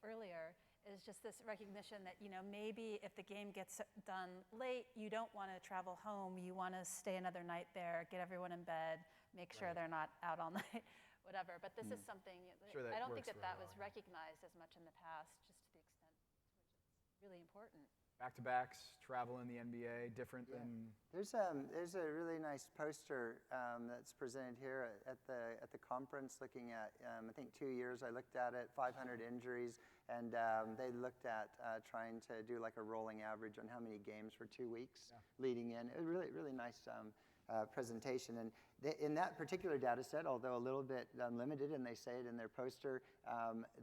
earlier, is just this recognition that, maybe if the game gets done late, you don't want to travel home. You want to stay another night there, get everyone in bed, make sure they're not out all night, whatever. But this is something, I don't think that was recognized as much in the past, just to the extent to which it's really important. Back-to-backs, travel in the NBA, different than. There's a really nice poster that's presented here at the conference, looking at I think 2 years. I looked at it, 500 injuries, and they looked at trying to do like a rolling average on how many games for 2 weeks leading in. It was really nice presentation. And in that particular data set, although a little bit limited, and they say it in their poster,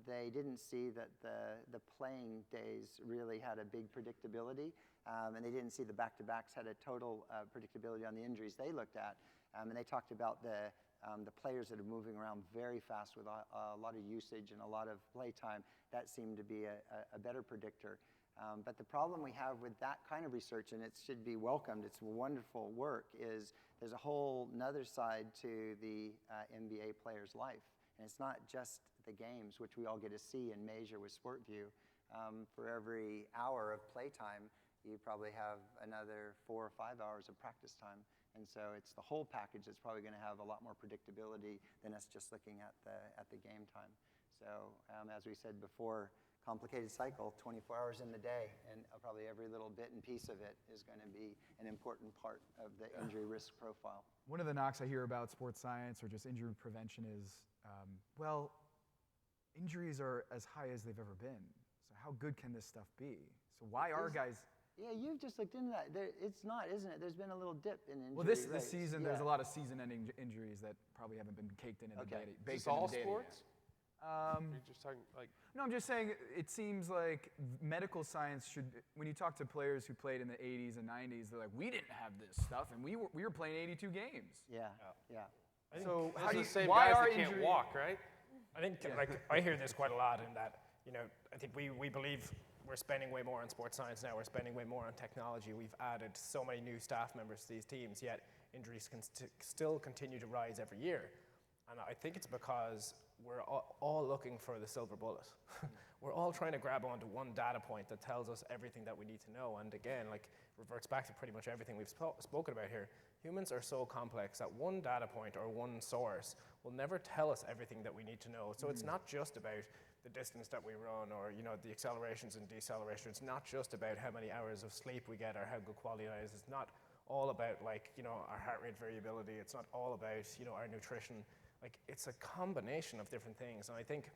they didn't see that the playing days really had a big predictability, and they didn't see the back-to-backs had a total predictability on the injuries they looked at. And they talked about the players that are moving around very fast with a lot of usage and a lot of play time. That seemed to be a better predictor. But the problem we have with that kind of research, and it should be welcomed, it's wonderful work, is there's a whole nother side to the NBA player's life. And it's not just the games, which we all get to see and measure with SportView. For every hour of play time, you probably have another 4 or 5 hours of practice time. And so it's the whole package that's probably going to have a lot more predictability than us just looking at the game time. So as we said before, complicated cycle, 24 hours in the day, and probably every little bit and piece of it is going to be an important part of the injury risk profile. One of the knocks I hear about sports science or just injury prevention is, injuries are as high as they've ever been. So how good can this stuff be? So why are guys... Yeah, you've just looked into that. It's not, isn't it? There's been a little dip in injury Well, this rates. season, there's a lot of season-ending injuries that probably haven't been caked into the data. Is this all sports? You're just talking like. No, I'm just saying it seems like medical science should, when you talk to players who played in the 80s and 90s, they're like, we didn't have this stuff, and we were playing 82 games. Yeah. So Those how are do you, the same why guys are that can't injury? walk, right? I think like I hear this quite a lot in that, I think we believe we're spending way more on sports science now. We're spending way more on technology. We've added so many new staff members to these teams, yet injuries can still continue to rise every year. And I think it's because we're all looking for the silver bullet. We're all trying to grab onto one data point that tells us everything that we need to know. And again, like reverts back to pretty much everything we've spoken about here. Humans are so complex that one data point or one source will never tell us everything that we need to know. So it's not just about the distance that we run or the accelerations and decelerations. It's not just about how many hours of sleep we get or how good quality it is. It's not all about our heart rate variability. It's not all about our nutrition. Like it's a combination of different things. And I think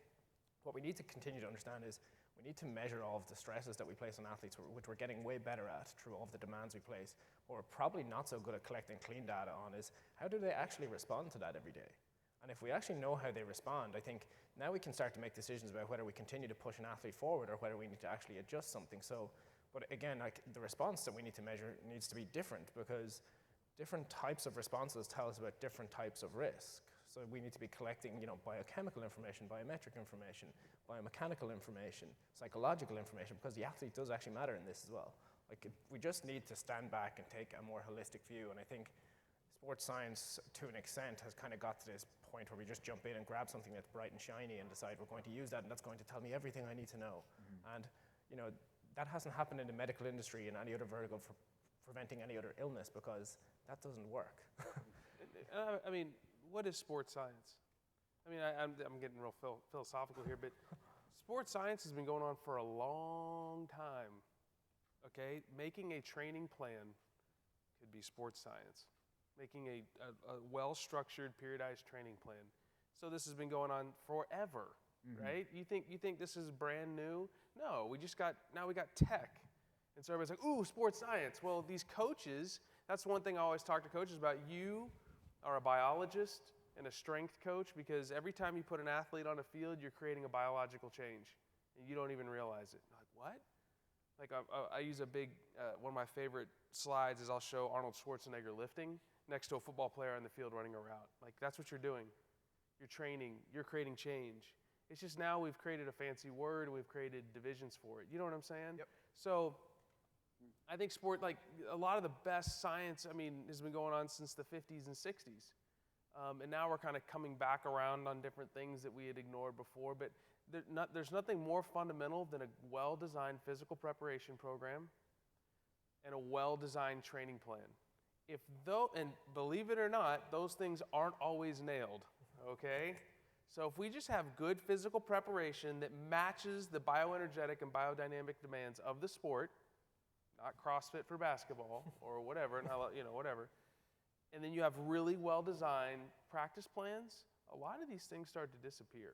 what we need to continue to understand is we need to measure all of the stresses that we place on athletes, which we're getting way better at through all of the demands we place. What we're probably not so good at collecting clean data on is how do they actually respond to that every day? And if we actually know how they respond, I think now we can start to make decisions about whether we continue to push an athlete forward or whether we need to actually adjust something. So, but again, like the response that we need to measure needs to be different because different types of responses tell us about different types of risk. So we need to be collecting, biochemical information, biometric information, biomechanical information, psychological information, because the athlete does actually matter in this as well. We just need to stand back and take a more holistic view. And I think sports science, to an extent, has kind of got to this point where we just jump in and grab something that's bright and shiny and decide we're going to use that, and that's going to tell me everything I need to know. And that hasn't happened in the medical industry in any other vertical for preventing any other illness because that doesn't work. I mean, what is sports science? I mean, I'm getting real philosophical here, but sports science has been going on for a long time, okay? Making a training plan could be sports science. Making a well-structured, periodized training plan. So this has been going on forever, right? You think this is brand new? No, now we got tech. And so everybody's like, ooh, sports science. Well, these coaches, that's one thing I always talk to coaches about. You are a biologist and a strength coach because every time you put an athlete on a field, you're creating a biological change, and you don't even realize it. Like, what? Like I use a big, one of my favorite slides is I'll show Arnold Schwarzenegger lifting next to a football player on the field running a route. Like, that's what you're doing. You're training, you're creating change. It's just now we've created a fancy word and we've created divisions for it. You know what I'm saying? Yep. So I think sport, like a lot of the best science, has been going on since the 50s and 60s. And now we're kind of coming back around on different things that we had ignored before. But there's nothing more fundamental than a well-designed physical preparation program and a well-designed training plan. And believe it or not, those things aren't always nailed, okay? So if we just have good physical preparation that matches the bioenergetic and biodynamic demands of the sport, not CrossFit for basketball or whatever, whatever, and then you have really well-designed practice plans, a lot of these things start to disappear,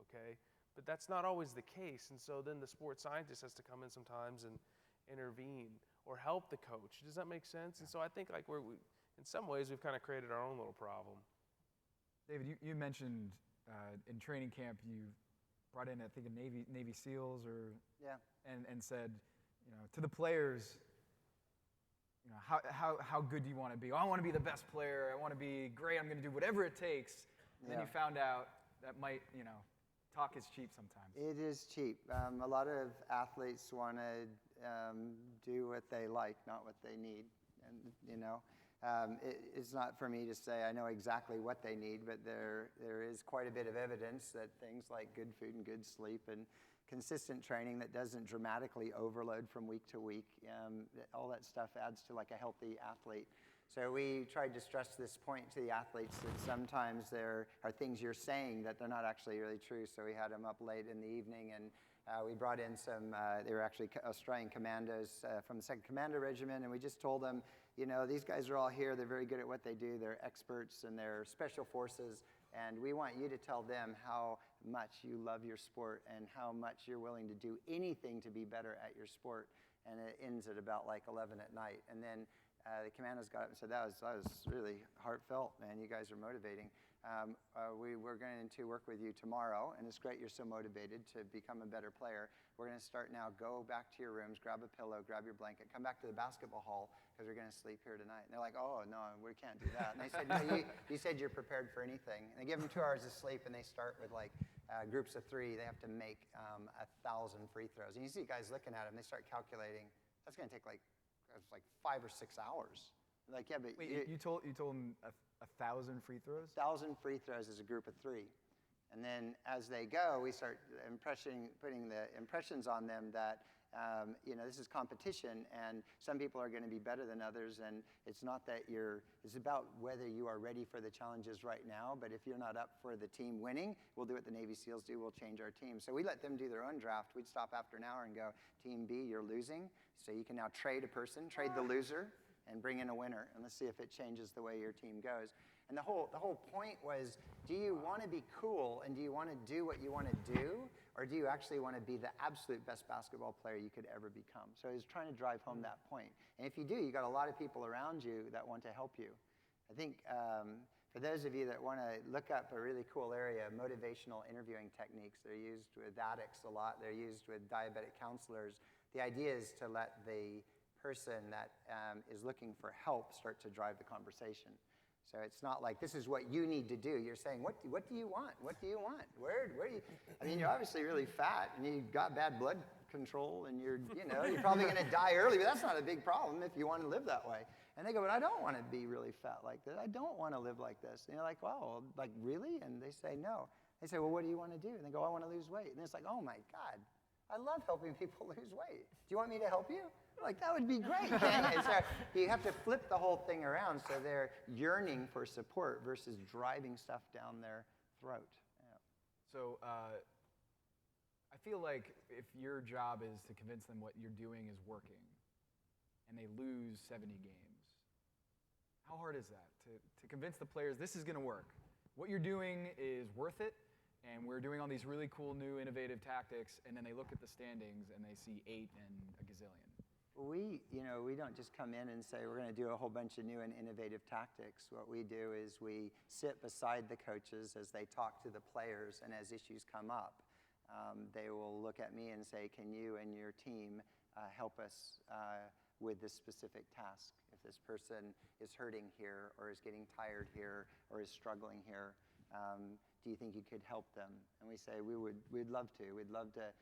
okay? But that's not always the case, and so then the sports scientist has to come in sometimes and intervene or help the coach. Does that make sense? And so I think like in some ways we've kind of created our own little problem. David, you mentioned in training camp you brought in, I think, a Navy SEALs and said, to the players, how good do you want to be? Oh, I want to be the best player. I want to be great. I'm going to do whatever it takes. And then you found out that might, talk is cheap sometimes. It is cheap. A lot of athletes want to do what they like, not what they need. And, it's not for me to say I know exactly what they need, but there is quite a bit of evidence that things like good food and good sleep and consistent training that doesn't dramatically overload from week to week, all that stuff adds to like a healthy athlete. So we tried to stress this point to the athletes that sometimes there are things you're saying that they're not actually really true. So we had them up late in the evening, and we brought in some, they were actually Australian commandos from the 2nd Commando Regiment, and we just told them, these guys are all here, they're very good at what they do, they're experts and they're special forces, and we want you to tell them how much you love your sport and how much you're willing to do anything to be better at your sport. And it ends at about like 11 at night. And then the commandos got up and said, that was really heartfelt, man. You guys are motivating. we're going to work with you tomorrow, and it's great you're so motivated to become a better player. We're going to start now. Go back to your rooms, grab a pillow, grab your blanket, come back to the basketball hall because we're going to sleep here tonight. And they're like, oh, no, we can't do that. And they said, no, you said you're prepared for anything. And they give them 2 hours of sleep, and they start with like groups of 3. They have to make 1,000 free throws. And you see guys looking at them, they start calculating. That's going to take like 5 or 6 hours. Like, yeah, but wait, you told them 1,000 free throws? 1,000 free throws is a group of 3. And then as they go, we start putting the impressions on them that, this is competition, and some people are going to be better than others, and it's not that it's about whether you are ready for the challenges right now, but if you're not up for the team winning, we'll do what the Navy SEALs do, we'll change our team. So we let them do their own draft. We'd stop after an hour and go, Team B, you're losing, so you can now trade a person, trade the loser, and bring in a winner, and let's see if it changes the way your team goes. And the whole point was, do you want to be cool and do you want to do what you want to do, or do you actually want to be the absolute best basketball player you could ever become? So I was trying to drive home that point. And if you do, you got a lot of people around you that want to help you. I think for those of you that want to look up a really cool area, motivational interviewing techniques, they're used with addicts a lot, they're used with diabetic counselors. The idea is to let the person that is looking for help start to drive the conversation. So it's not like this is what you need to do. You're saying, what do you want? What do you want? Where do you? I mean, you're obviously really fat and you've got bad blood control and you're probably going to die early, but that's not a big problem if you want to live that way. And they go, but I don't want to be really fat like this. I don't want to live like this. And you're like, wow, like really? And they say, no. They say, well, what do you want to do? And they go, I want to lose weight. And it's like, oh my God, I love helping people lose weight. Do you want me to help you? Like, that would be great. So you have to flip the whole thing around so they're yearning for support versus driving stuff down their throat. Yeah. So I feel like if your job is to convince them what you're doing is working and they lose 70 games, how hard is that to convince the players this is going to work? What you're doing is worth it, and we're doing all these really cool new innovative tactics, and then they look at the standings and they see 8 and a gazillion. We don't just come in and say we're going to do a whole bunch of new and innovative tactics. What we do is we sit beside the coaches as they talk to the players, and as issues come up, they will look at me and say, can you and your team help us with this specific task? If this person is hurting here or is getting tired here or is struggling here, do you think you could help them? And we say, we'd love to. We'd love to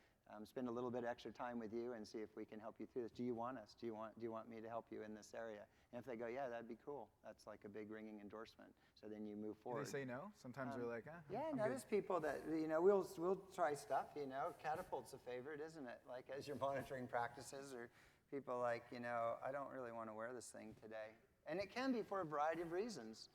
spend a little bit of extra time with you and see if we can help you through this. Do you want us? Do you want me to help you in this area? And if they go, yeah, that'd be cool. That's like a big ringing endorsement. So then you move forward. Do they say no? Sometimes they're like, yeah, I'm no, good. there's people that, we'll try stuff, Catapult's a favorite, isn't it? Like as you're monitoring practices, or people like, I don't really want to wear this thing today. And it can be for a variety of reasons.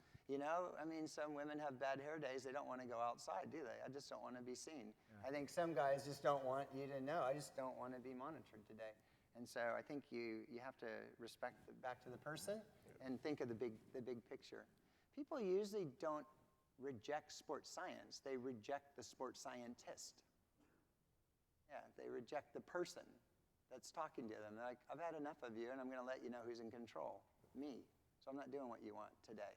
Some women have bad hair days. They don't want to go outside, do they? I just don't want to be seen. Yeah. I think some guys just don't want you to know. I just don't want to be monitored today. And so I think you have to respect back to the person and think of the big picture. People usually don't reject sports science. They reject the sports scientist. Yeah, they reject the person that's talking to them. They're like, I've had enough of you, and I'm going to let you know who's in control. Me. So I'm not doing what you want today.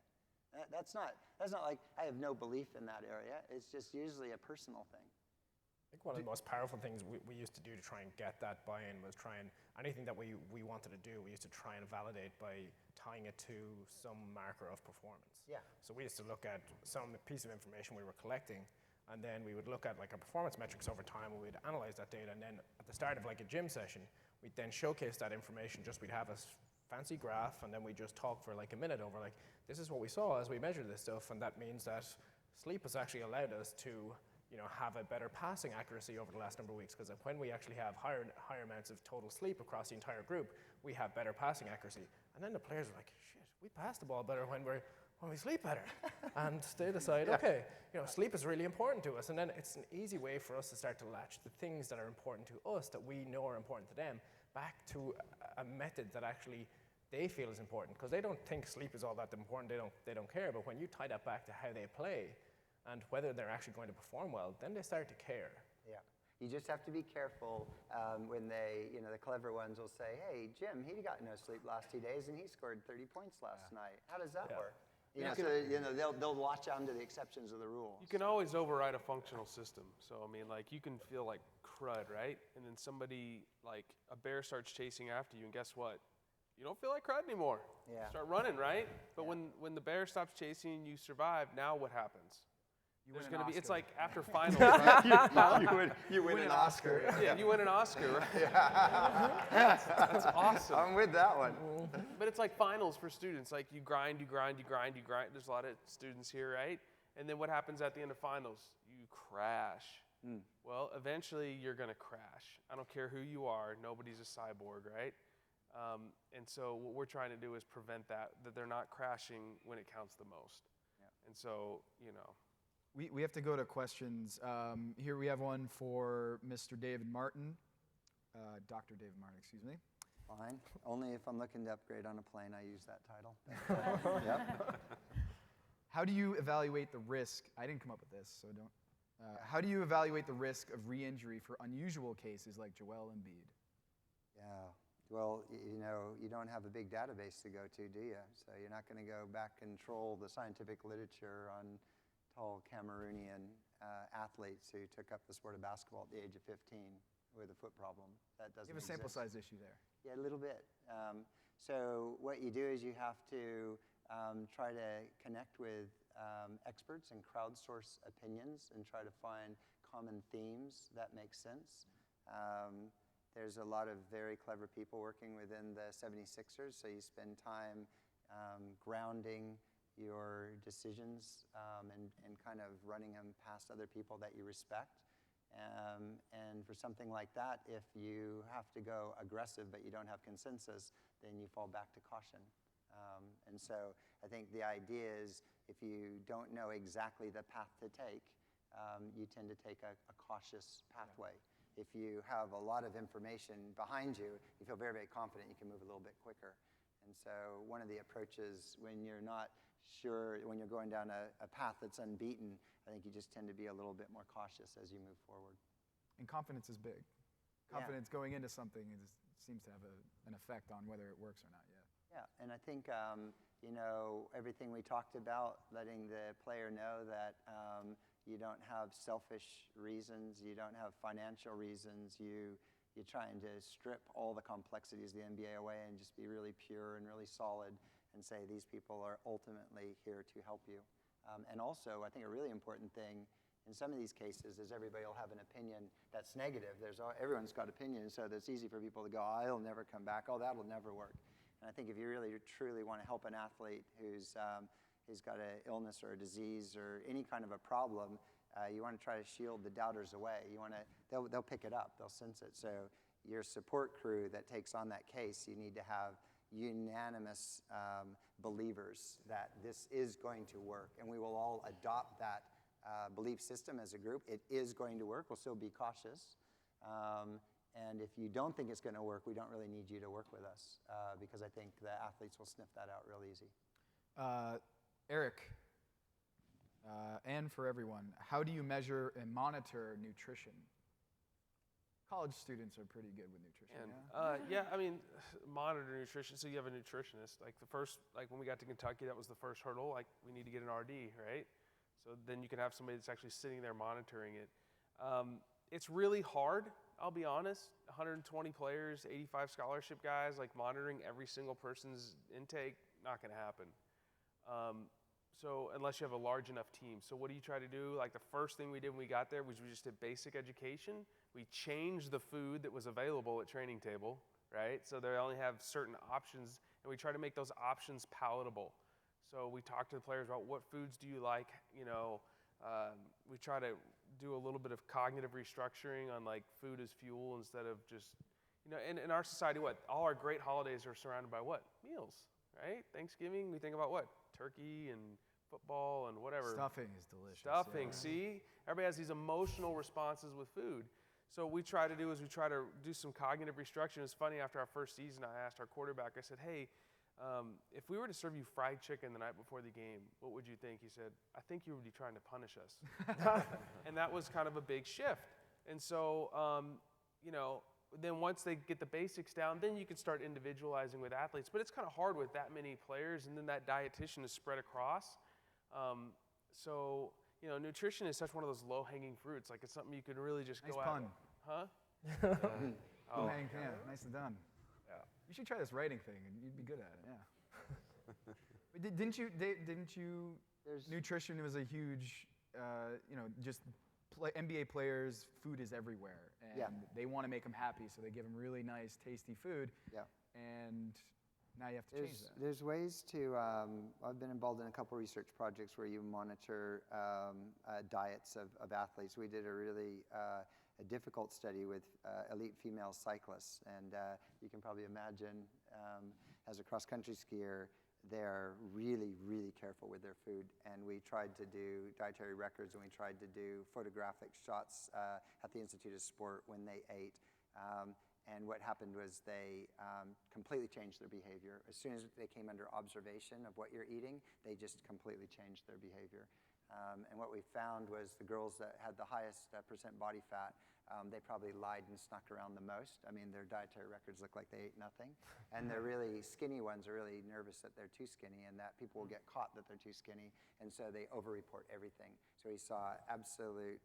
That's not like I have no belief in that area. It's just usually a personal thing. I think one of the most powerful things we used to do to try and get that buy-in was anything that we wanted to do, we used to try and validate by tying it to some marker of performance. Yeah. So we used to look at some piece of information we were collecting, and then we would look at like our performance metrics over time, and we'd analyze that data, and then at the start of like a gym session, we'd then showcase that information. We'd have a fancy graph, and then we just talk for like a minute over like, this is what we saw as we measured this stuff, and that means that sleep has actually allowed us to have a better passing accuracy over the last number of weeks, because when we actually have higher amounts of total sleep across the entire group, we have better passing accuracy. And then the players are like, shit, we pass the ball better when we sleep better. And they decide, okay, sleep is really important to us. And then it's an easy way for us to start to latch the things that are important to us, that we know are important to them, back to a method that actually they feel is important, because they don't think sleep is all that important. They don't care. But when you tie that back to how they play and whether they're actually going to perform well, then they start to care. Yeah. You just have to be careful when they, the clever ones will say, hey, Jim, he got no sleep last 2 days and he scored 30 points last night. How does that work? You know, so you know they'll watch under the exceptions of the rule. You can always override a functional system. So I mean, like you can feel like crud, right? And then somebody like a bear starts chasing after you, and guess what? You don't feel like crud anymore. Yeah. Start running, right? But when the bear stops chasing and you survive, now what happens? There's going to be, it's like after finals, right? you win an Oscar. Yeah, you win an Oscar, right? That's awesome. I'm with that one. But it's like finals for students. Like you grind. There's a lot of students here, right? And then what happens at the end of finals? You crash. Well, eventually you're going to crash. I don't care who you are. Nobody's a cyborg, right? And so what we're trying to do is prevent that they're not crashing when it counts the most. Yeah. And so, you know. We have to go to questions. Here we have one for Mr. David Martin, Dr. David Martin, excuse me. Fine. Only if I'm looking to upgrade on a plane, I use that title. Yep. How do you evaluate the risk? I didn't come up with this, so don't. How do you evaluate the risk of re-injury for unusual cases like Joel Embiid? Yeah. Well, you know, you don't have a big database to go to, do you? So you're not going to go back and troll the scientific literature on tall Cameroonian athletes who took up the sport of basketball at the age of 15 with a foot problem. That doesn't You have a sample size issue there. Yeah, a little bit. So what you do is you have to try to connect with experts and crowdsource opinions and try to find common themes that make sense. There's a lot of very clever people working within the 76ers, so you spend time grounding your decisions and kind of running them past other people that you respect. And for something like that, if you have to go aggressive but you don't have consensus, then you fall back to caution. And so I think the idea is if you don't know exactly the path to take, you tend to take a cautious pathway. If you have a lot of information behind you, you feel very, very confident you can move a little bit quicker. And so one of the approaches when you're not sure, when you're going down a path that's unbeaten, I think you just tend to be a little bit more cautious as you move forward. And confidence is big. Confidence going into something seems to have an effect on whether it works or not, yeah. Yeah, and I think, you know, everything we talked about, letting the player know that you don't have selfish reasons, you don't have financial reasons, you're trying to strip all the complexities of the NBA away and just be really pure and really solid and say these people are ultimately here to help you. And also, I think a really important thing in some of these cases is everybody will have an opinion that's negative. Everyone's got opinions, so it's easy for people to go, oh, I'll never come back, oh, that'll never work. And I think if you really truly want to help an athlete who's got an illness or a disease or any kind of a problem, you want to try to shield the doubters away. They'll pick it up, they'll sense it. So your support crew that takes on that case, you need to have unanimous believers that this is going to work, and we will all adopt that belief system as a group. It is going to work. We'll still be cautious. And if you don't think it's going to work, we don't really need you to work with us because I think the athletes will sniff that out real easy. Eric, and for everyone, how do you measure and monitor nutrition? College students are pretty good with nutrition. Yeah, I mean, monitor nutrition. So you have a nutritionist. Like when we got to Kentucky, that was the first hurdle. Like we need to get an RD, right? So then you can have somebody that's actually sitting there monitoring it. It's really hard, I'll be honest. 120 players, 85 scholarship guys, like monitoring every single person's intake, not going to happen. So unless you have a large enough team. So what do you try to do? Like the first thing we did when we got there was we just did basic education. We changed the food that was available at training table, right? So they only have certain options, and we try to make those options palatable. So we talk to the players about what foods do you like, you know. We try to do a little bit of cognitive restructuring on like food as fuel instead of just, you know, in our society, all our great holidays are surrounded by what? Meals, right? Thanksgiving, we think about what? Turkey and football and whatever. Stuffing is delicious. Stuffing, see? Everybody has these emotional responses with food. So what we try to do is we try to do some cognitive restructuring. It's funny, after our first season, I asked our quarterback, I said, hey, if we were to serve you fried chicken the night before the game, what would you think? He said, I think you would be trying to punish us. And that was kind of a big shift. And so, you know, then once they get the basics down, then you can start individualizing with athletes. But it's kind of hard with that many players, and then that dietitian is spread across. So, you know, nutrition is such one of those low-hanging fruits. Like, it's something you could really just Nice go pun. out. Huh? Low-hanging, yeah, nicely done. Yeah. You should try this writing thing, and you'd be good at it. Yeah. But didn't you? Nutrition was a huge, you know, just NBA players. Food is everywhere, and they want to make them happy, so they give them really nice, tasty food. Yeah. And now you have to change that. There's ways to, I've been involved in a couple research projects where you monitor diets of athletes. We did a really a difficult study with elite female cyclists, and you can probably imagine as a cross-country skier, they're really, really careful with their food. And we tried to do dietary records, and we tried to do photographic shots at the Institute of Sport when they ate. And what happened was they completely changed their behavior. As soon as they came under observation of what you're eating, they just completely changed their behavior. And what we found was the girls that had the highest percent body fat, they probably lied and snuck around the most. I mean, their dietary records look like they ate nothing. And the really skinny ones are really nervous that they're too skinny and that people will get caught that they're too skinny. And so they over-report everything. So we saw absolute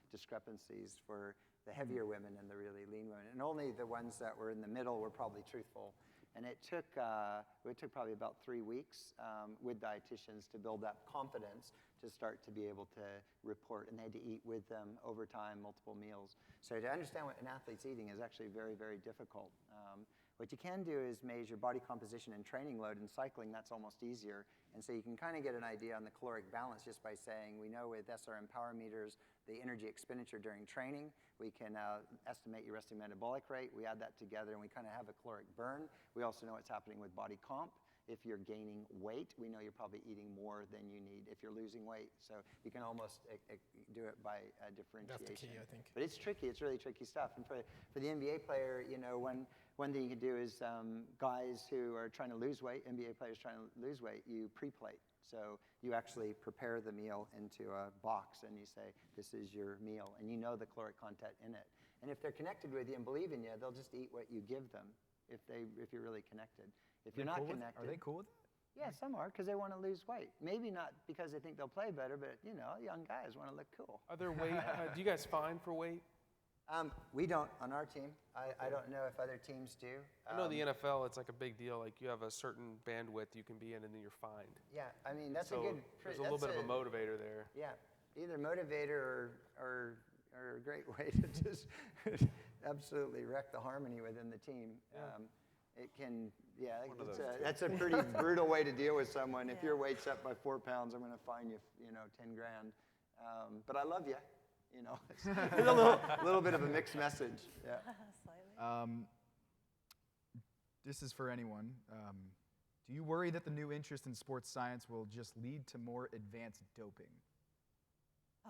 discrepancies for the heavier women and the really lean women. And only the ones that were in the middle were probably truthful. And it took probably about 3 weeks with dietitians to build that confidence to start to be able to report. And they had to eat with them over time, multiple meals. So to understand what an athlete's eating is actually very, very difficult. What you can do is measure body composition and training load. In cycling, that's almost easier. And so you can kind of get an idea on the caloric balance just by saying, we know with SRM power meters, the energy expenditure during training. We can estimate your resting metabolic rate. We add that together, and we kind of have a caloric burn. We also know what's happening with body comp. If you're gaining weight, we know you're probably eating more than you need if you're losing weight. So you can almost do it by differentiation. That's the key, I think. But it's tricky. It's really tricky stuff. And for the NBA player, you know, one thing you can do is guys who are trying to lose weight, NBA players trying to lose weight, you pre-plate. So you actually prepare the meal into a box, and you say, this is your meal, and you know the caloric content in it. And if they're connected with you and believe in you, they'll just eat what you give them if you're really connected. If you're not connected. Are they cool with it? Yeah, some are, because they want to lose weight. Maybe not because they think they'll play better, but, you know, young guys want to look cool. Are there weight? Do you guys fine for weight? We don't on our team. I don't know if other teams do. I know the NFL, it's like a big deal. Like you have a certain bandwidth you can be in, and then you're fined. Yeah, I mean, that's so a good. There's a little bit of a motivator there. Yeah, either motivator or a great way to just absolutely wreck the harmony within the team. Yeah. It can, that's a pretty brutal way to deal with someone. If your weight's up by 4 pounds, I'm going to fine you, 10 grand. But I love you. You know, it's a little bit of a mixed message. Yeah. Slightly. This is for anyone. Do you worry that the new interest in sports science will just lead to more advanced doping?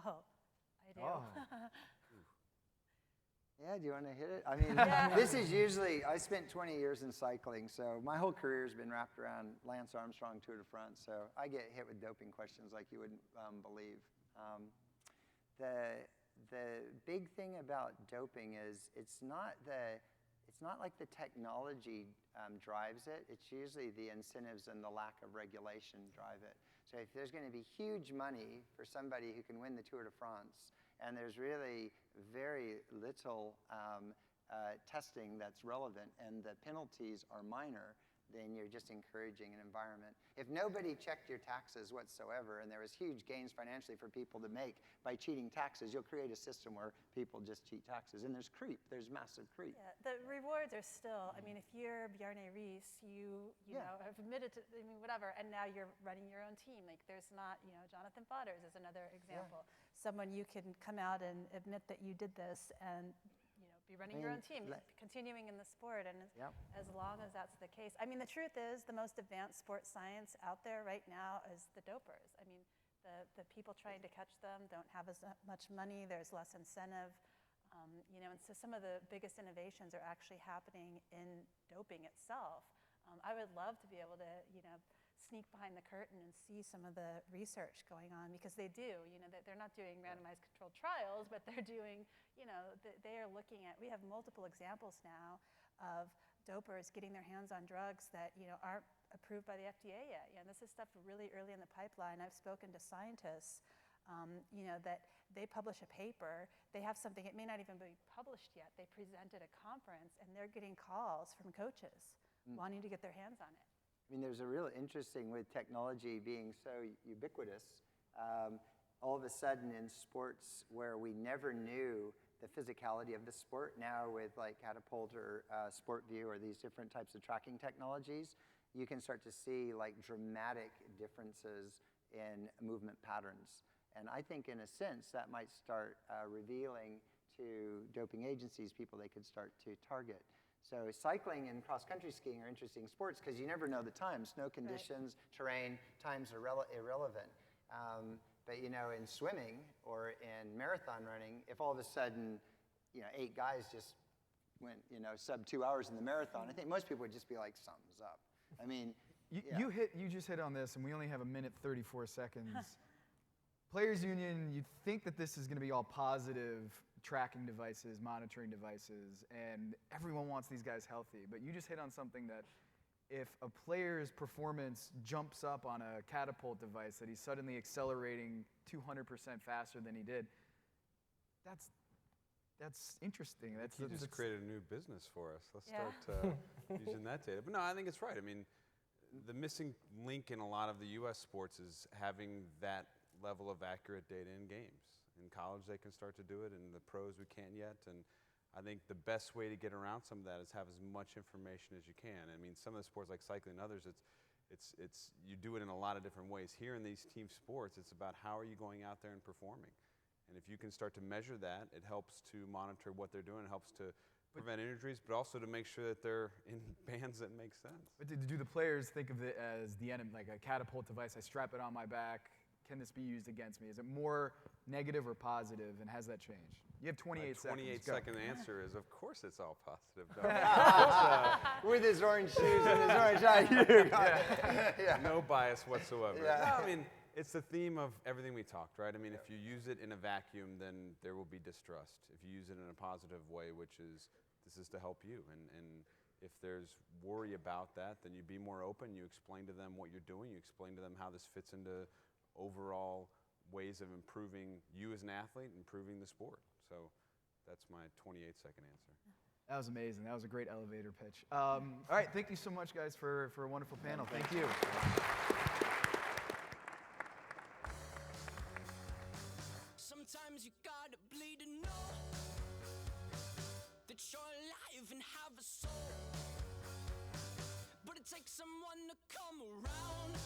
Oh, I do. Oh. Yeah, do you want to hit it? I mean, this is usually, I spent 20 years in cycling, so my whole career has been wrapped around Lance Armstrong Tour de France, so I get hit with doping questions like you wouldn't believe. The big thing about doping is it's not like the technology drives it. It's usually the incentives and the lack of regulation drive it. So if there's going to be huge money for somebody who can win the Tour de France, and there's really very little testing that's relevant, and the penalties are minor, then you're just encouraging an environment. If nobody checked your taxes whatsoever, and there was huge gains financially for people to make by cheating taxes, you'll create a system where people just cheat taxes. And there's creep. There's massive creep. Yeah, the rewards are still, I mean, if you're Bjarne Riis, you know, have admitted to, whatever, and now you're running your own team. Like, there's not, Jonathan Fodders is another example. Yeah. Someone you can come out and admit that you did this and be running your own team, continuing in the sport, and as long as that's the case. I mean, the truth is, the most advanced sports science out there right now is the dopers. I mean, the people trying to catch them don't have as much money. There's less incentive, and so some of the biggest innovations are actually happening in doping itself. I would love to be able to, sneak behind the curtain and see some of the research going on, because they do, they're not doing randomized controlled trials, but they're doing, they are looking at, we have multiple examples now of dopers getting their hands on drugs that, aren't approved by the FDA yet. This is stuff really early in the pipeline. I've spoken to scientists, that they publish a paper, they have something, it may not even be published yet, they present at a conference, and they're getting calls from coaches wanting to get their hands on it. I mean, there's a real interesting with technology being so ubiquitous. All of a sudden in sports where we never knew the physicality of the sport, now with like Catapult or SportView or these different types of tracking technologies, you can start to see like dramatic differences in movement patterns. And I think in a sense that might start revealing to doping agencies people they could start to target. So cycling and cross-country skiing are interesting sports because you never know the time. Snow conditions, terrain, times are irrelevant. But in swimming or in marathon running, if all of a sudden 8 guys just went sub 2 hours in the marathon, I think most people would just be like, something's up. I mean, you just hit on this, and we only have 1:34 seconds. Players Union, you'd think that this is going to be all positive tracking devices, monitoring devices, and everyone wants these guys healthy. But you just hit on something that if a player's performance jumps up on a Catapult device, that he's suddenly accelerating 200% faster than he did, that's interesting. You just created a new business for us. Let's start using that data. But no, I think it's right. I mean, the missing link in a lot of the U.S. sports is having that level of accurate data in games. In college, they can start to do it. In the pros, we can't yet. And I think the best way to get around some of that is have as much information as you can. I mean, some of the sports like cycling and others, you do it in a lot of different ways. Here in these team sports, it's about how are you going out there and performing. And if you can start to measure that, it helps to monitor what they're doing. It helps to prevent injuries, but also to make sure that they're in bands that make sense. But do the players think of it as the enemy, like a Catapult device? I strap it on my back. Can this be used against me? Is it more negative or positive, and has that changed? You have 28 seconds. 28-second answer is, of course, it's all positive. With his orange shoes and his orange eye. No bias whatsoever. Yeah. No, I mean, it's the theme of everything we talked, right? I mean, if you use it in a vacuum, then there will be distrust. If you use it in a positive way, which is, this is to help you. And if there's worry about that, then you be more open. You explain to them what you're doing. You explain to them how this fits into overall ways of improving you as an athlete, improving the sport. So that's my 28-second answer. That was amazing. That was a great elevator pitch. All right, thank you so much, guys, for a wonderful panel. Thank you. Sometimes you gotta bleed to know that you're alive and have a soul, but it takes someone to come around